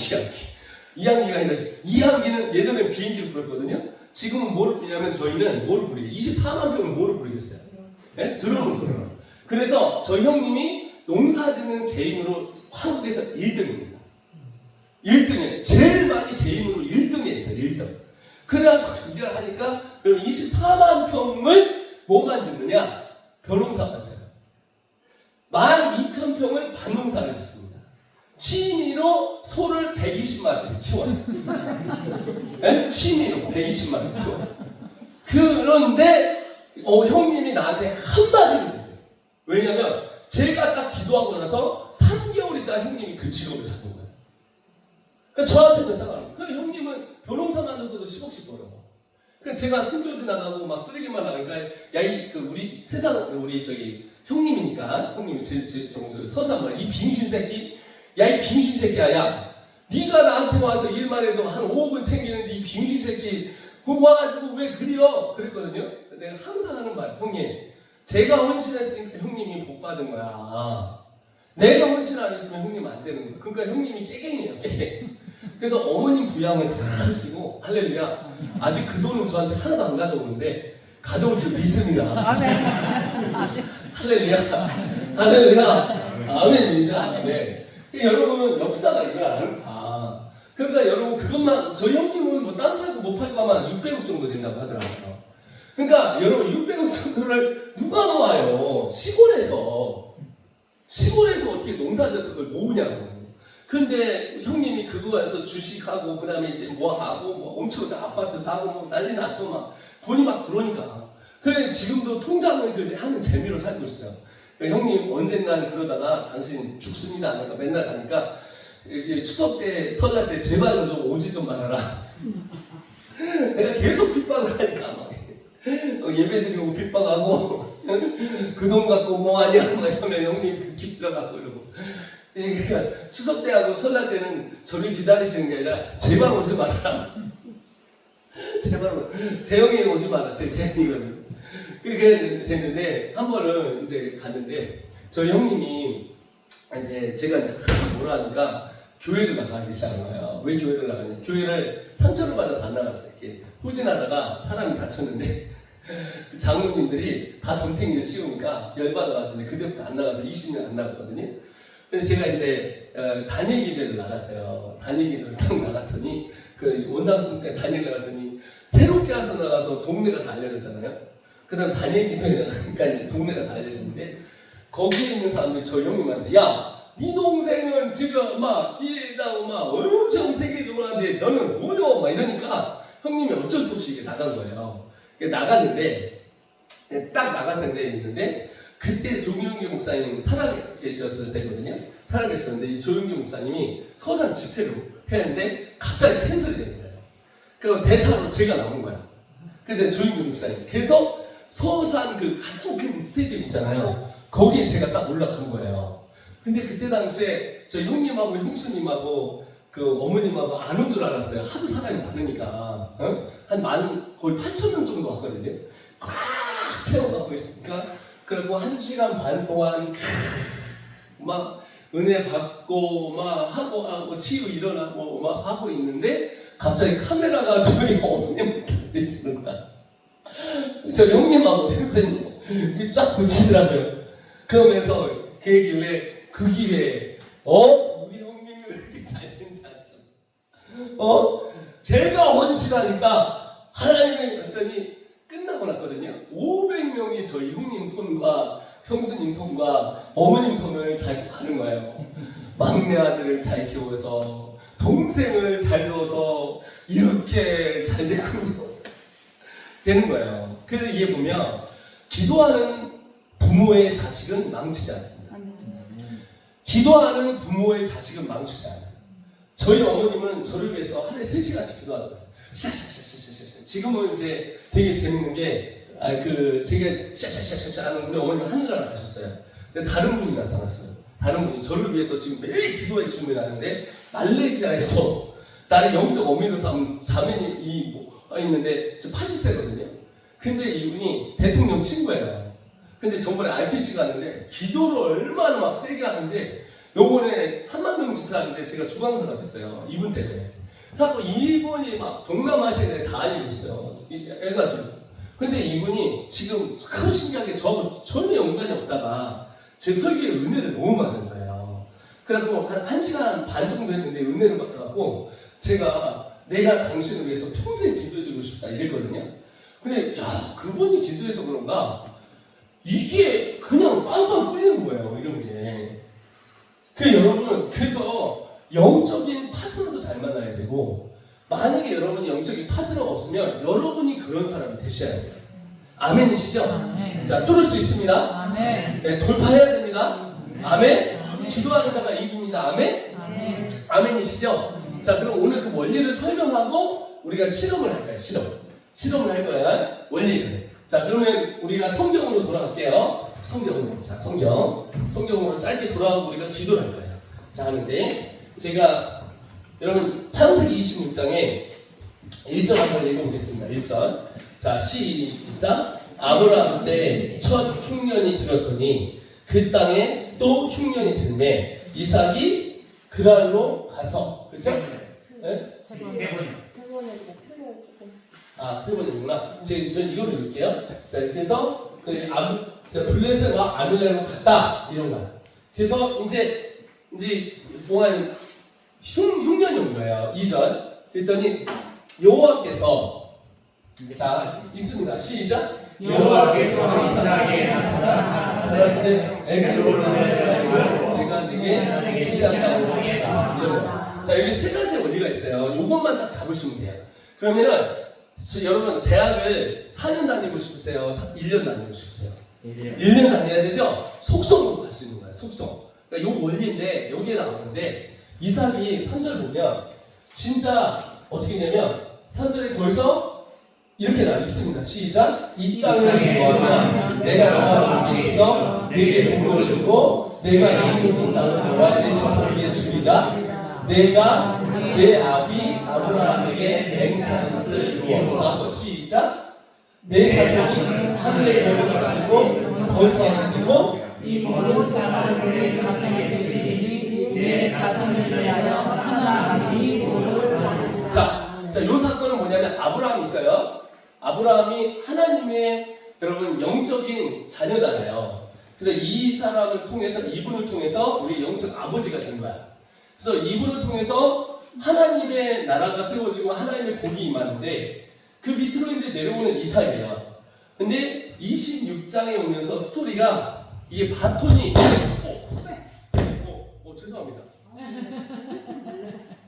이항기가 아니라 이항기는 예전에 비행기를 부렸거든요. 지금은 뭐를 부리냐면 저희는 뭐를 부리게 24만 평을 뭐를 부리겠어요? 네? 드럼을 부려요. 그래서 저희 형님이 농사 짓는 개인으로 한국에서 1등입니다. 1등이에요. 제일 많이 개인으로 1등에 있어요. 1등. 그래갖고 우리가 하니까 24만 평을 뭐만 짓느냐? 벼농사만 짓어요. 12,000평을 밭농사를 짓습니다. 취미로 소를 120마리를 키워요. 네? 취미로 120마리를 키워요. 그런데 형님이 나한테 한마디를 못해요. 왜냐면 제가 딱 기도하고 나서 3개월 있다 형님이 그 직업을 잡은 거예요. 그러니까 저한테는 딱 알아요. 그럼 형님은 벼농사 만들어서도 10억씩 벌어. 그러니까 제가 숨겨지 나가고 막 쓰레기만 나가니까 우리 저기 형님이니까 형님이 서산말 이 빙신 새끼, 야 이 빙신 새끼야, 야 네가 나한테 와서 일만 해도 한 5억은 챙기는데 이 빙신 새끼 그거 와가지고 왜 그려? 그랬거든요. 내가 항상 하는 말, 형님 제가 헌신했으니까 형님이 복 받은 거야. 내가 헌신 안 했으면 형님 안 되는 거야. 그러니까 형님이 깨갱이에요, 깨갱. 그래서 어머님 부양을 다 하시고 할렐루야. 아직 그 돈은 저한테 하나도 안 가져오는데 가져올 줄 믿습니다. 할렐루야. 할렐루야. 아멘이자. 네. 여러분은 역사가 이걸 아. 그러니까 여러분 그것만 저희 형님은 뭐 땅 팔고 못 팔고 하면 600억 정도 된다고 하더라고요. 그러니까 여러분 600억 정도를 누가 모아요? 시골에서 어떻게 농사져서 그걸 모으냐고. 근데 형님이 그거에서 주식하고 그다음에 이제 뭐 하고 뭐 엄청 아파트 사고 뭐 난리 났어 막 돈이 막 들어오니까. 그래 지금도 통장을 이제 하는 재미로 살고 있어요. 그러니까 형님 언젠가는 그러다가 당신 죽습니다 내가 맨날 가니까 추석 때 설날 때 제발로 좀 오지 좀 말아라. 내가 계속 핍박을 하니까 막 예배드리고 핍박하고 그 돈 갖고 뭐 하냐 막 이러면 형님 듣기 싫어갖고 이러고. 그러니까 추석 때하고 설날 때는 저를 기다리시는 게 아니라 제발 오지 말아라. 제발 재영이 오지 마라. 재영이거든. 그렇게 됐는데 한 번은 이제 갔는데 저희 형님이 이제 제가 이제 뭐라 하니까 교회를 나가기 시작한 거예요. 왜 교회를 나가냐? 교회를 상처를 받아서 안 나갔어요. 이렇게 후진하다가 사람이 다쳤는데 그 장로님들이 다 동탱이를 씌우니까 열받아가지고 이제 그때부터 안 나가서 20년 안 나갔거든요. 그래서 제가 이제 단일 기대를 나갔어요. 단일 기대를 딱 나갔더니 그 원당순교회 단일 나갔더니 새롭게 와서 나가서 동네가 다 알려졌잖아요. 그다음 단일 기도에 나가니까 이제 동네가 다 알려졌는데 거기에 있는 사람들이 저 형님한테 야, 네 동생은 지금 막 기회다고 막 엄청 세계적으로 하는데 너는 뭐요? 막 이러니까 형님이 어쩔 수 없이 이게 나간 거예요. 나갔는데 딱 나갔을 때 있는데 그때 조용기 목사님 살아계셨을 때거든요. 살아계셨는데 이 조용기 목사님이 서산 집회로 했는데 갑자기 캔슬이 된 거예요. 그래서 대타로 제가 나온 거야. 그래서 조용기 목사님. 그래서 서산 그 가장 큰 스테디움 있잖아요. 거기에 제가 딱 올라간 거예요. 근데 그때 당시에 저 형님하고 형수님하고 그 어머님하고 안 온 줄 알았어요. 하도 사람이 많으니까. 거의 8,000명 정도 왔거든요. 꽉 채워가고 있으니까. 그리고 1시간 반 동안 막 은혜 받고 막 하고 치유 일어나고 막 하고 있는데 갑자기 카메라가 저희 어머님한테 되시는 거야. 저 형님하고 선생님 쫙 보시더라고요. 그러면서 그 얘기를 그 기회에 우리 형님이 왜 이렇게 잘된지 알아요? 제가 헌신하니까 하나님이 했더니 끝나고 났거든요. 500명이 저희 형님 손과 형수님 손과 어머님 손을 잘 가는 거예요. 막내 아들을 잘 키워서 동생을 잘 키워서 이렇게 잘 되는 거예요. 그래서 이게 보면 기도하는 부모의 자식은 망치지 않습니다. 기도하는 부모의 자식은 망치지 않아요. 저희 어머님은 저를 위해서 하루에 3시간씩 기도하잖아요. 샥샥샥샥샥. 지금은 이제 되게 재밌는 게, 제가 샥샥샥샥 하는 우리 어머님이 하늘나라 가셨어요. 근데 다른 분이 나타났어요. 다른 분이 저를 위해서 지금 매일 기도해 주시는 분이 나는데, 말레이시아에서 나를 영적 어미로 삼은 자매님이 있는데, 저 80세거든요. 근데 이분이 대통령 친구예요. 근데 저번에 RPC 갔는데, 기도를 얼마나 막 세게 하는지, 요번에 3만 명 집회하는데 제가 주강사가 됐어요. 이분 때문에. 그래갖고 이분이 막 동남아시아에 다 알리고 있어요. 해가지고. 근데 이분이 지금 참 신기하게 저하고 전혀 연관이 없다가 제 설교에 은혜를 너무 받은 거예요. 그래갖고 한 1시간 반 정도 했는데 은혜를 받아갖고 제가 내가 당신을 위해서 평생 기도해주고 싶다 이랬거든요. 근데 야, 그분이 기도해서 그런가 이게 그냥 빵빵 뚫리는 거예요. 이런 게. 여러분, 그래서 영적인 파트너도 잘 만나야 되고, 만약에 여러분이 영적인 파트너가 없으면 여러분이 그런 사람이 되셔야 돼요. 아멘이시죠? 아멘. 자, 뚫을 수 있습니다. 아멘. 네, 돌파해야 됩니다. 아멘. 아멘. 기도하는 자가 이깁니다. 아멘. 아멘. 아멘이시죠? 자, 그럼 오늘 그 원리를 설명하고 우리가 실험을 할 거예요. 실험을 할 거예요. 원리를. 자, 그러면 우리가 성경으로 돌아갈게요. 성경으로. 자, 성경으로 짧게 돌아가고 우리가 기도를 할 거예요. 자, 하는데 제가 여러분 창세기 26장에 1절 한번 읽어보겠습니다. 1절. 자, 시작. 아브라함 때 첫 흉년이 들었더니 그 땅에 또 흉년이 들매 이삭이 그랄로 가서, 그렇죠? 네? 세 번이요. 세 번이구나. 전 이거를 읽을게요. 그래서 블레셋과 아밀렉으로 갔다 이런 거야. 그래서 이제 뭐한 흉년이 온 거예요. 2절. 그랬더니 여호와께서, 자 있습니다. 시작. 여호와께서 이삭에게 나타났을 때 내가 네게 지시한다고 하겠다. 이런 거. 자, 여기 세 가지 원리가 있어요. 요것만 딱 잡으시면 돼요. 그러면은 여러분 대학을 4년 다니고 싶으세요? 1년 다니고 싶으세요? 1년 다녀야 되죠? 속성으로 갈 수 있는 거예요. 속성. 그러니까 요 원리인데 여기에 나오는데 이삭이 3절 보면 진짜 어떻게 되냐면 3절에 벌써 이렇게 나와 있습니다. 시작. 이 땅을 구하면 내가 너와 함께 있어 네게 복을 주고 내가 이 모든 땅을 너와 내 자손에게 주리라. 내가 내 아비 아브라함에게 맹세한 것을 이루어. 시작. 내 자손이 하늘의 별을 가지고 벌써 가지고 이 모든 땅을 내 자손에게 주리니 내 자손을 위하여 하나님이 복을 주리라. 자, 요 사건은 뭐냐면 아브라함이 있어요. 아브라함이 하나님의 여러분 영적인 자녀잖아요. 그래서 이 사람을 통해서 이분을 통해서 우리 영적 아버지가 된 거야. 그래서 이분을 통해서 하나님의 나라가 세워지고 하나님의 복이 임하는데 그 밑으로 이제 내려오는 이삭이에요. 근데 26장에 오면서 스토리가 이게 바톤이 죄송합니다.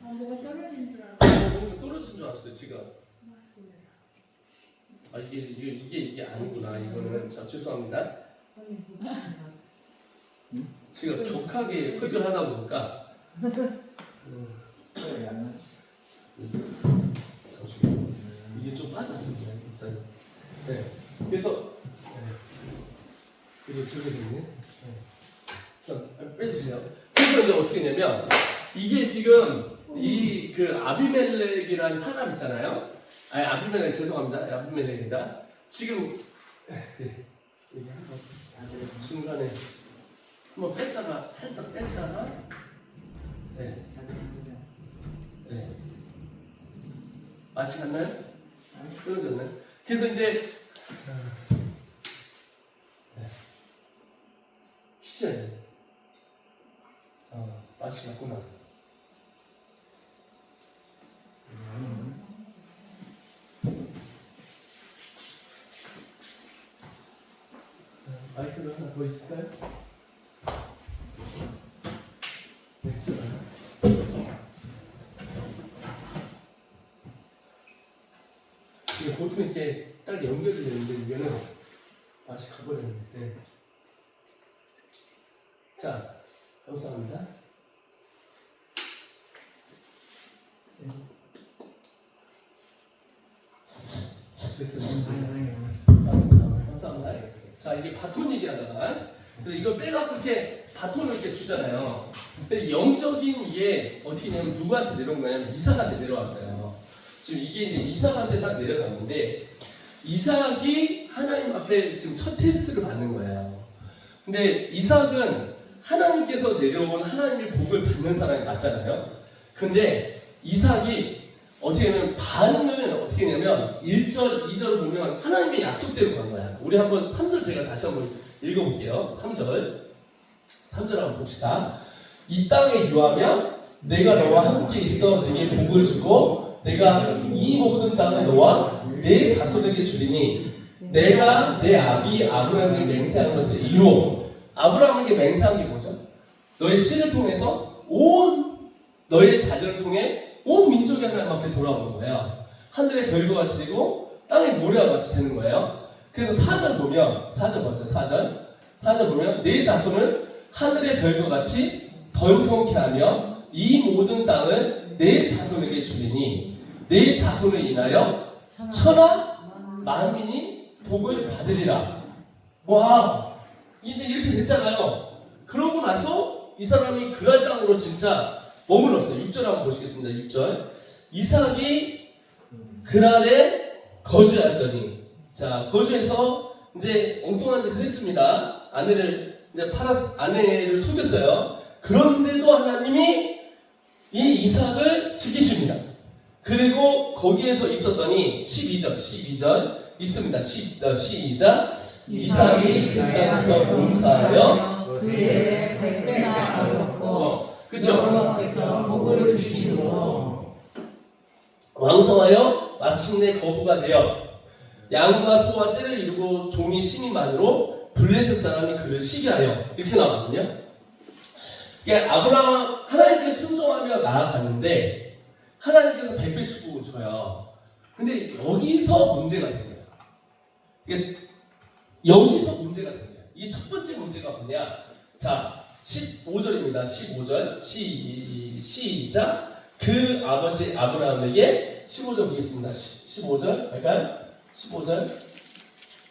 뭐가 떨어진 줄 알았어. 뭔가 떨어진 줄 알았어요 지금. 이게 아니구나. 이거는 자 죄송합니다. 제가 격하게 설교를 하다 보니까 잠시만요. 이게 좀 빠졌습니다. 목사님. 네. 그래서 이거 저기 됐네. 자 빼주세요. 그래서 이제 어떻게 했냐면 이게 지금 이 그 아비멜렉이라는 사람 있잖아요. 아니 아비멜렉 죄송합니다. 아비멜렉입니다. 지금 여기 한번 중간에 한번 뺐다가 살짝 뺐다가 네. 맛이 갔나요? 끊어졌나요? 그래서 이제 키즈 맛이 갔구나. 마이크가 하나 더 있을까요? 넥스가 이게 보통 이렇게 딱 연결이 되는데 이거는 맛이 가버렸네. 네. 자, 감사합니다. 됐습니다. 감사합니다. 자, 이게 바톤 얘기하다가 그래서 이걸 빼갖고 이렇게 바톤을 이렇게 주잖아요. 근데 영적인 이게 어떻게 되냐면 누구한테 내려온 거냐면 이삭한테 내려왔어요. 지금 이게 이제 이삭한테 딱 내려갔는데 이삭이 하나님 앞에 지금 첫 테스트를 받는 거예요. 근데 이삭은 하나님께서 내려온 하나님의 복을 받는 사람이 맞잖아요. 근데 이삭이 어떻게 하면 반응을 어떻게 했냐면 1절, 2절 보면 하나님의 약속대로 간 거야. 우리 한번 3절 제가 다시 한번 읽어볼게요. 3절 한번 봅시다. 이 땅에 유하며 내가 너와 함께 있어 네게 복을 주고 내가 이 모든 땅을 너와 내 자손에게 주리니 내가 내 아비 아브라함에게 맹세한 것을 이루어. 아브라함에게 맹세한 게 뭐죠? 너의 씨를 통해서 온 너의 자녀를 통해 온 민족이 하나님 앞에 돌아오는 거예요. 하늘의 별과 같이 되고 땅의 모래와 같이 되는 거예요. 그래서 4절 보면 4절 봤어요. 4절 보면 내 자손을 하늘의 별과 같이 번성케 하며 이 모든 땅을 내 자손에게 주리니 내 자손을 인하여 천하 만민이 복을 받으리라. 와, 이제 이렇게 됐잖아요. 그러고 나서 이 사람이 그랄 땅으로 진짜 머물렀어요. 6절 한번 보시겠습니다. 6절. 이삭이 그랄에 거주하였더니, 자, 거주해서 이제 엉뚱한 짓을 했습니다. 아내를 속였어요. 그런데도 하나님이 이 이삭을 지키십니다. 그리고 거기에서 있었더니 12절 읽습니다. 시작. 이삭이 그 땅에서 봉사하여 그의 백배나 얻었고 그렇죠. 여호와께서 복을 주시고 왕성하여 마침내 거부가 되어 양과 소와 떼를 이루고 종이 심이만으로 블레셋 사람이 그를 시기하여 이렇게 나왔거든요. 이게 아브라함 하나님께 순종하며 나아갔는데 하나님께서 백배 축복을 줘요. 근데 여기서 문제가 생겨요. 이게 여기서 문제가 생겨요. 이게 첫 번째 문제가 뭐냐? 자, 15절입니다. 15절 시작. 그 아버지 아브라함에게 15절 보겠습니다. 15절 할까요? 15절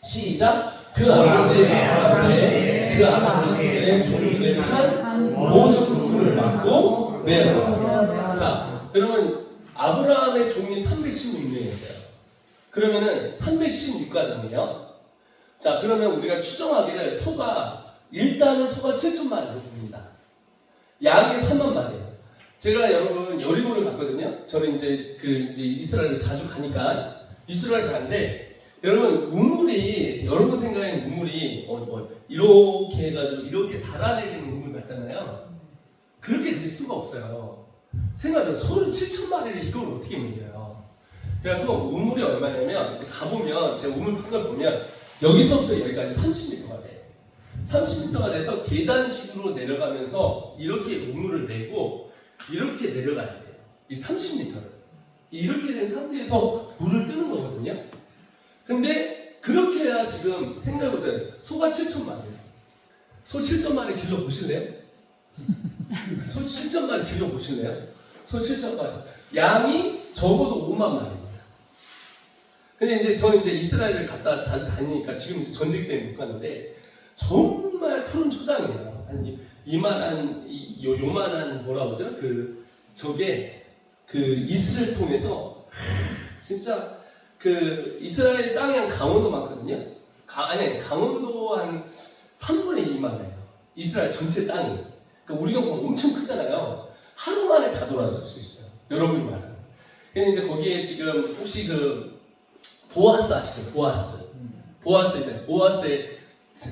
시작. 그 아버지 아브라함에게 그 아버지의 종들의 한 모든 국물을 받고 매어. 자, 여러분 아브라함의 종이 316명이었어요. 그러면은 316가정이에요. 자, 그러면 우리가 추정하기를 일단은 소가 7천마리로 봅니다. 양이 3만 마리예요. 제가 여러분 여리고를 갔거든요. 저는 이제 이스라엘을 자주 가니까 이스라엘 가는데 여러분 우물이 여러분 생각엔 우물이 이렇게 해가지고 이렇게 달아내리는 우물 같잖아요. 그렇게 될 수가 없어요. 생각해요. 소를 7,000마리를 이걸 어떻게 먹여요? 그래갖고 우물이 얼마냐면 이제 가보면 제가 우물 판을 보면 여기서부터 여기까지 30m가 돼. 30m가 돼서 계단식으로 내려가면서 이렇게 우물을 내고 이렇게 내려가야 돼요. 이 30m를 이렇게 된 상태에서 물을 뜨는 거거든요. 근데 그렇게 해야 지금 생각해보세요. 소가 7,000마리. 소 7,000마리 길러 보실래요? 소 7,000마리 길러 보실래요? 소 7,000마리. 양이 적어도 5만 마리입니다. 근데 이제 저는 이제 이스라엘을 갔다 자주 다니니까 지금 이제 전직 때문에 못 갔는데 정말 푸른 초장이에요. 한 이만한 요만한 뭐라 그러죠? 저게 이슬을 통해서 진짜 이스라엘 땅이 한 강원도 많거든요. 강원도 한 3분의 2만 해요. 이스라엘 전체 땅이. 그러니까 우리가 보면 엄청 크잖아요. 하루 만에 다 돌아갈 수 있어요. 여러분이 말하는. 근데 이제 거기에 지금 혹시 보아스 아시죠? 보아스 있잖아요. 보아스의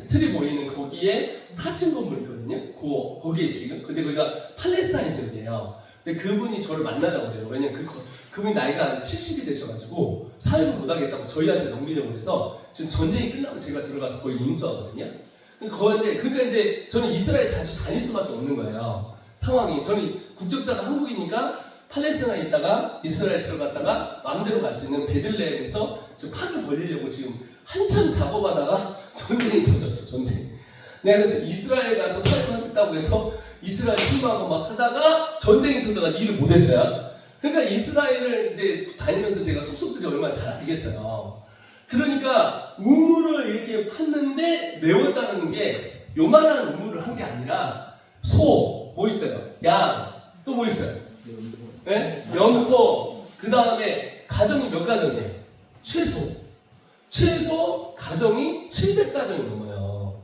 틀이 보이는 거기에 4층 건물이 있거든요. 거기에 지금. 근데 거기가 팔레스타인 지역이에요. 근데 그분이 저를 만나자고 그래요. 왜냐면 그분이 나이가 70이 되셔가지고 사회를 못하겠다고 저희한테 넘기려고 해서 지금 전쟁이 끝나면 제가 들어가서 거의 인수하거든요. 그러니까 이제 저는 이스라엘 자주 다닐 수밖에 없는 거예요. 상황이. 저는 국적자가 한국이니까 팔레스타인에 있다가 이스라엘 들어갔다가 마음대로 갈 수 있는 베들레헴에서 지금 팔을 벌리려고 지금 한참 작업하다가 전쟁이 터졌어. 전쟁. 내가 그래서 이스라엘 가서 사역하겠다고 해서 이스라엘 출마하고 막 하다가 전쟁이 터져가 일을 못했어요. 그러니까 이스라엘을 이제 다니면서 제가 속속들이 얼마나 잘 알겠어요. 그러니까 우물을 이렇게 팠는데 메웠다는 게 요만한 우물을 한 게 아니라 소, 뭐 있어요? 양, 또 뭐 있어요? 네? 염소, 그 다음에 가정이 몇 가정이에요? 최소 가정이 700가정이 넘어요.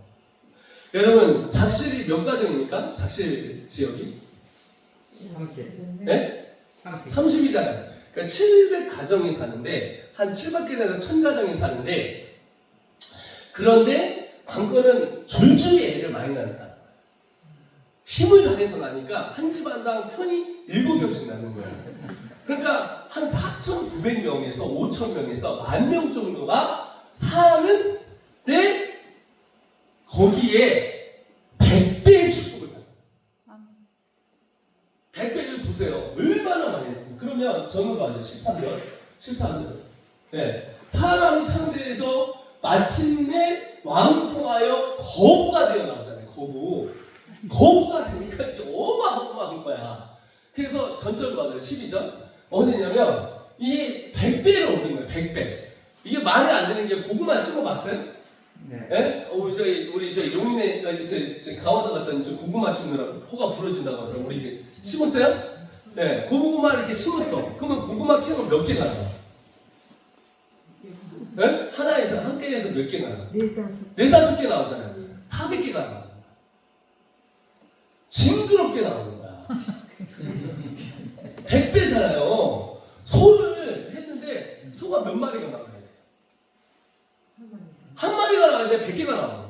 여러분 작실이 몇 가정입니까? 작실 지역이? 30. 네? 30. 30이잖아요. 그러니까 700가정이 사는데 한 700개에서 1000가정이 사는데 그런데 관건은 줄줄이 애를 많이 낳는다. 힘을 다해서 나니까 한 집안당 편이 7명씩 낳는 거예요. 그러니까 한 4,900명에서 5,000명에서 10,000명 정도가 사는데 거기에 100배의 축복을 받아요. 100배를 보세요. 얼마나 많이 했습니까? 그러면 저는 봐요. 13절. 네. 사람이 창대해서 마침내 왕성하여 거부가 되어 나오잖아요. 거부가 되니까 이게 어마어마한 거야. 그래서 전절로 가면 12절 어디냐면 이게 100배를 얻은 거예요. 100배. 이게 말이 안 되는 게 고구마 심어봤어요? 네. 네? 우리 용인에 강화도 갔더니 고구마 심느라고 코가 부러진다고 해서 우리 이게 심었어요? 네. 고구마 이렇게 심었어. 그러면 고구마 캐는 몇 개가 나와? 네? 하나에서 한 개에서 몇 개가 나와? 4-5개 나오잖아요. 400개가 나와. 징그럽게 나오는 거야. 100배잖아요. 소를 했는데 소가 몇 마리가 나와야 돼? 한 마리가 나왔는데 100개가 나와.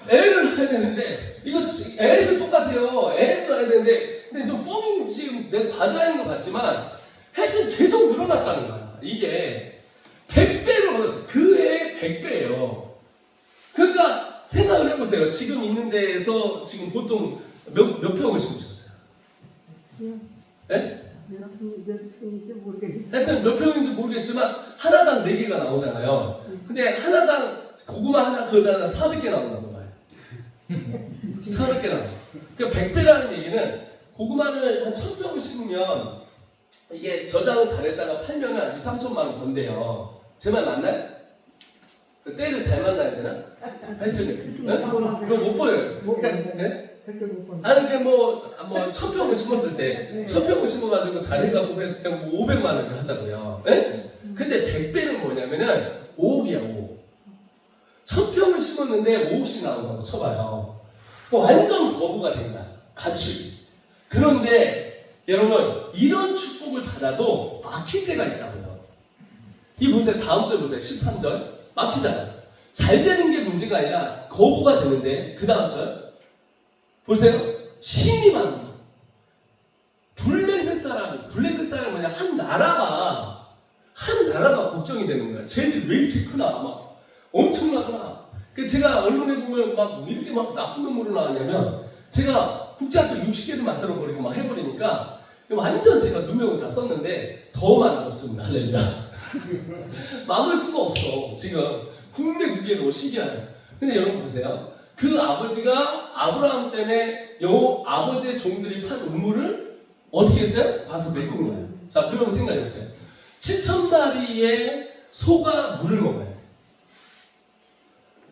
애를 낳아야 되는데 이거 애들 똑같아요. 애를 낳아야 되는데 근데 좀 뻥이 지금 내 과자인 것 같지만 하여튼 계속 늘어났다는 거야. 이게 100배로 늘었어요. 그 애 100배예요. 그러니까 생각을 해보세요. 지금 있는 데에서 지금 보통 몇 평을 심으셨어요? 네? 하여튼 몇 평인지 모르겠지만 하나당 4개가 나오잖아요. 근데 하나당 고구마 하나 그거다 400개 나온다고 봐요. 400개 나와. 그러니까 100배라는 얘기는 고구마를 한 1000평을 심으면 이게 저장을 잘했다가 팔면은 한 2-3천만 원 번대요. 제 말 맞나요? 그 때를 잘 만나야 되나? 하여튼 그거 못 보여요. 그러니까 네? 아니 그게 뭐 1000평을 심었을 때 1000평을 심어가지고 잘해갖고 했을 때 500만 원을 하자고요. 네? 근데 100배는 뭐냐면은 5억이야 5억. 1000평을 심었는데 5억씩 나온다고 쳐봐요. 완전 거부가 된다. 가축이. 그런데 여러분 이런 축복을 받아도 막힐 때가 있다고요. 이 보세요. 다음 절 보세요. 13절. 막히잖아요. 잘 되는 게 문제가 아니라 거부가 되는데 그 다음 절 보세요. 심히 많은 거. 블레셋 사람이 뭐냐? 한 나라가 걱정이 되는 거야. 쟤들 왜 이렇게 크나? 막 엄청나구나. 그래서 제가 언론에 보면 막 이렇게 막 나쁜 놈으로 나왔냐면 제가 국제학교 60개를 만들어버리고 막 해버리니까 완전 제가 누명을 다 썼는데 더 많아졌습니다. 할렐루야. 막을 수가 없어. 지금 국내 국외로 시기하는. 근데 여러분 보세요. 그 아버지가 아브라함 때문에 아버지의 종들이 판 우물을 어떻게 했어요? 봐서 메꾼 거예요. 자, 그러면 생각해보세요. 7,000마리의 소가 물을 먹어야 돼.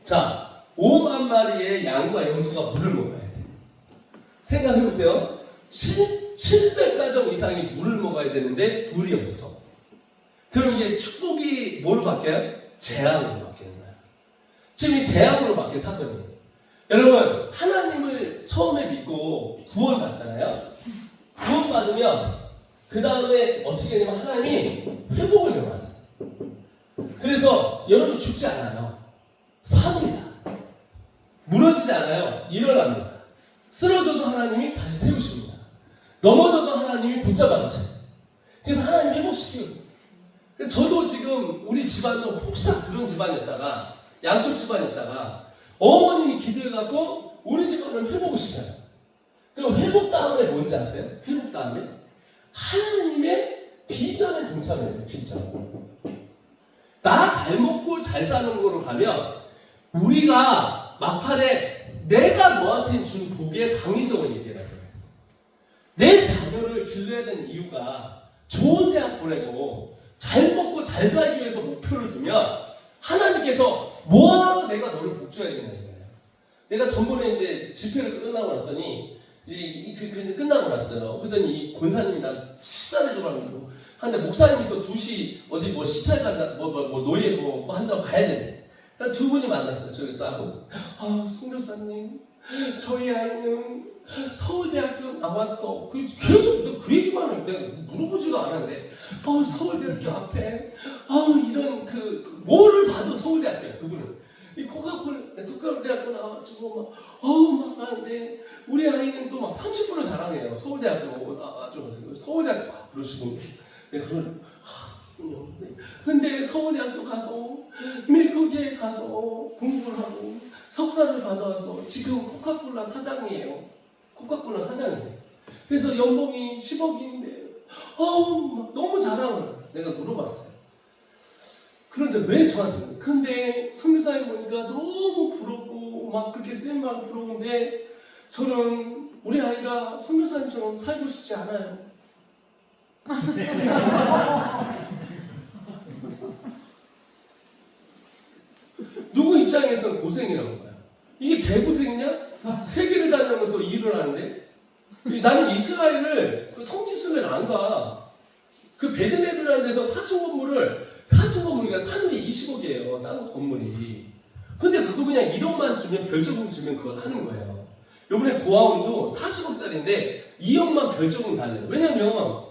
자, 5만 마리의 양과 염소가 물을 먹어야 돼. 생각해보세요. 700가정 이상이 물을 먹어야 되는데 물이 없어. 그럼 이게 축복이 뭐로 바뀌어요? 재앙으로 바뀌는 거예요. 지금 이 재앙으로 바뀐 사건이에요. 여러분, 하나님을 처음에 믿고 구원받잖아요. 구원받으면 그 다음에 어떻게 되냐면 하나님이 회복을 명하세요. 그래서 여러분 죽지 않아요. 삽니다. 무너지지 않아요. 일어납니다. 쓰러져도 하나님이 다시 세우십니다. 넘어져도 하나님이 붙잡아 주세요. 그래서 하나님 회복시키거든요. 저도 지금 우리 집안도 폭삭 그런 집안이었다가 양쪽 집안이었다가 어머님이 기도해갖고 우리 집안을 회복을 시켜요. 그럼 회복 다음에 뭔지 아세요? 회복 다음에 하나님의 비전에 동참해야 돼요. 비전. 나 잘 먹고 잘 사는 거로 가면 우리가 막판에 내가 너한테 준 복의 당위성을 얘기해야 돼요. 내 자녀를 길러야 되는 이유가 좋은 대학 보내고 잘 먹고 잘 살기 위해서 목표를 두면 하나님께서 뭐하러 내가 너를 복줘야 되냐 이거예요. 내가 전번에 이제 집회를 끝나고 났더니 이제 끝나고 났어요. 그러더니 이 권사님이 나 식사 대접하는 하는데 목사님이 또 2시 어디 뭐 시찰 간다 뭐 노예 뭐 한다고 가야 되는데 그러니까 두 분이 만났어요. 저기 따로 송교사님 저희 아이는 서울대학교 나왔어. 계속 그 얘기만 해. 내가 물어보지도 않았는데 서울대학교 앞에 이런 뭐를 봐도 서울대학교야. 그분은 이 코카콜라 석가래대학교 나와가지고 막 하는데 우리 아이는 또 막 30% 자랑해요. 서울대학교 나와가지고 서울대학교 그러시고 내가 그걸 근데 서울대학교 가서 미국에 가서 공부를 하고 석사를 받아와서 지금 코카콜라 사장이에요. 코카콜라 사장이에요. 그래서 연봉이 10억인데 막 너무 자랑을 내가 물어봤어요. 그런데 왜 저한테 근데 선교사님 보니까 너무 부럽고 막 그렇게 센 말 부러운데 저는 우리 아이가 선교사님처럼 살고 싶지 않아요. 누구 입장에서는 고생이라는 거야. 이게 개고생이냐? 세계를 다니면서 일을 하는데 나는 이스라엘을 성지순례를 안 가. 그 베들레헴이라는 데서 4층 건물이가 산후에 20억이에요. 다른 건물이. 근데 그거 그냥 1억만 주면 별적금 주면 그걸 하는 거예요. 요번에 고아원도 40억짜리인데 2억만 별적금 달래요. 왜냐면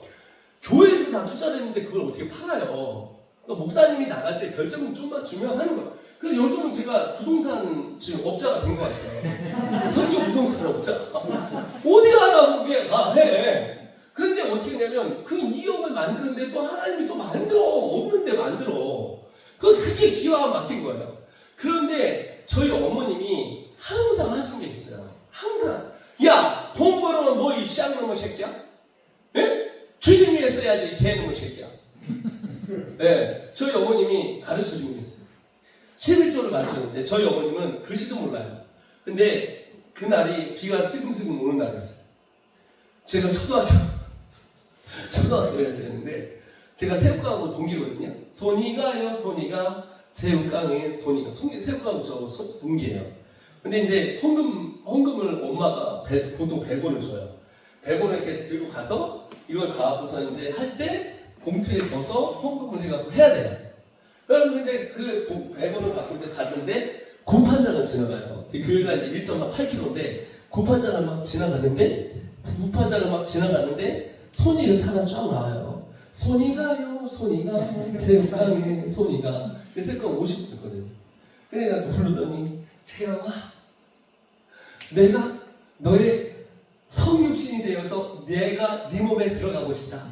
교회에서 다 투자를 했는데 그걸 어떻게 팔아요. 그러니까 목사님이 나갈 때 별적금 좀만 주면 하는 거예요. 그래서 요즘은 제가 부동산 지금 업자가 된 것 같아요. 선교 부동산 업자. 어디 가나 그게 다 해. 그런데 어떻게 했냐면 그 2억을 만드는데 또 하나님이 또 만들어. 없는데 만들어. 그게 기가 막힌 거예요. 그런데 저희 어머님이 항상 하신 게 있어요. 항상 야, 돈 벌으면 뭐 이 쌍놈의 새끼야? 예? 주님 위해 써야지 개놈의 새끼야. 네, 저희 어머님이 가르쳐 주는 게 있어요. 11조를 가르쳤는데 저희 어머님은 글씨도 몰라요. 근데 그날이 비가 스금스금 오는 날이었어요. 제가 초등학교에 되는데 제가 새우깡하고 동기거든요. 손이가요, 손이가 새우깡에 손이가 새우깡하고 저 동기예요. 근데 이제 헌금을 엄마가 보통 100원을 줘요. 100원을 이렇게 들고 가서 이걸 가고서 이제 할 때 봉투에 넣어서 헌금을 해갖고 해야 돼요. 그래서 이제 그 100원을 갖고 이제 갔는데 곰판장을 지나가요. 교회가 이제 1.8km인데 곰판장을 막 지나갔는데 손이 이렇게 하나 쫙 나와요. 손이 가요 손이 가 새우깡에 손이 가. 새우깡 50불이거든요. 그래가 부르더니 채영아 내가 너의 성육신이 되어서 내가 네 몸에 들어가고 싶다.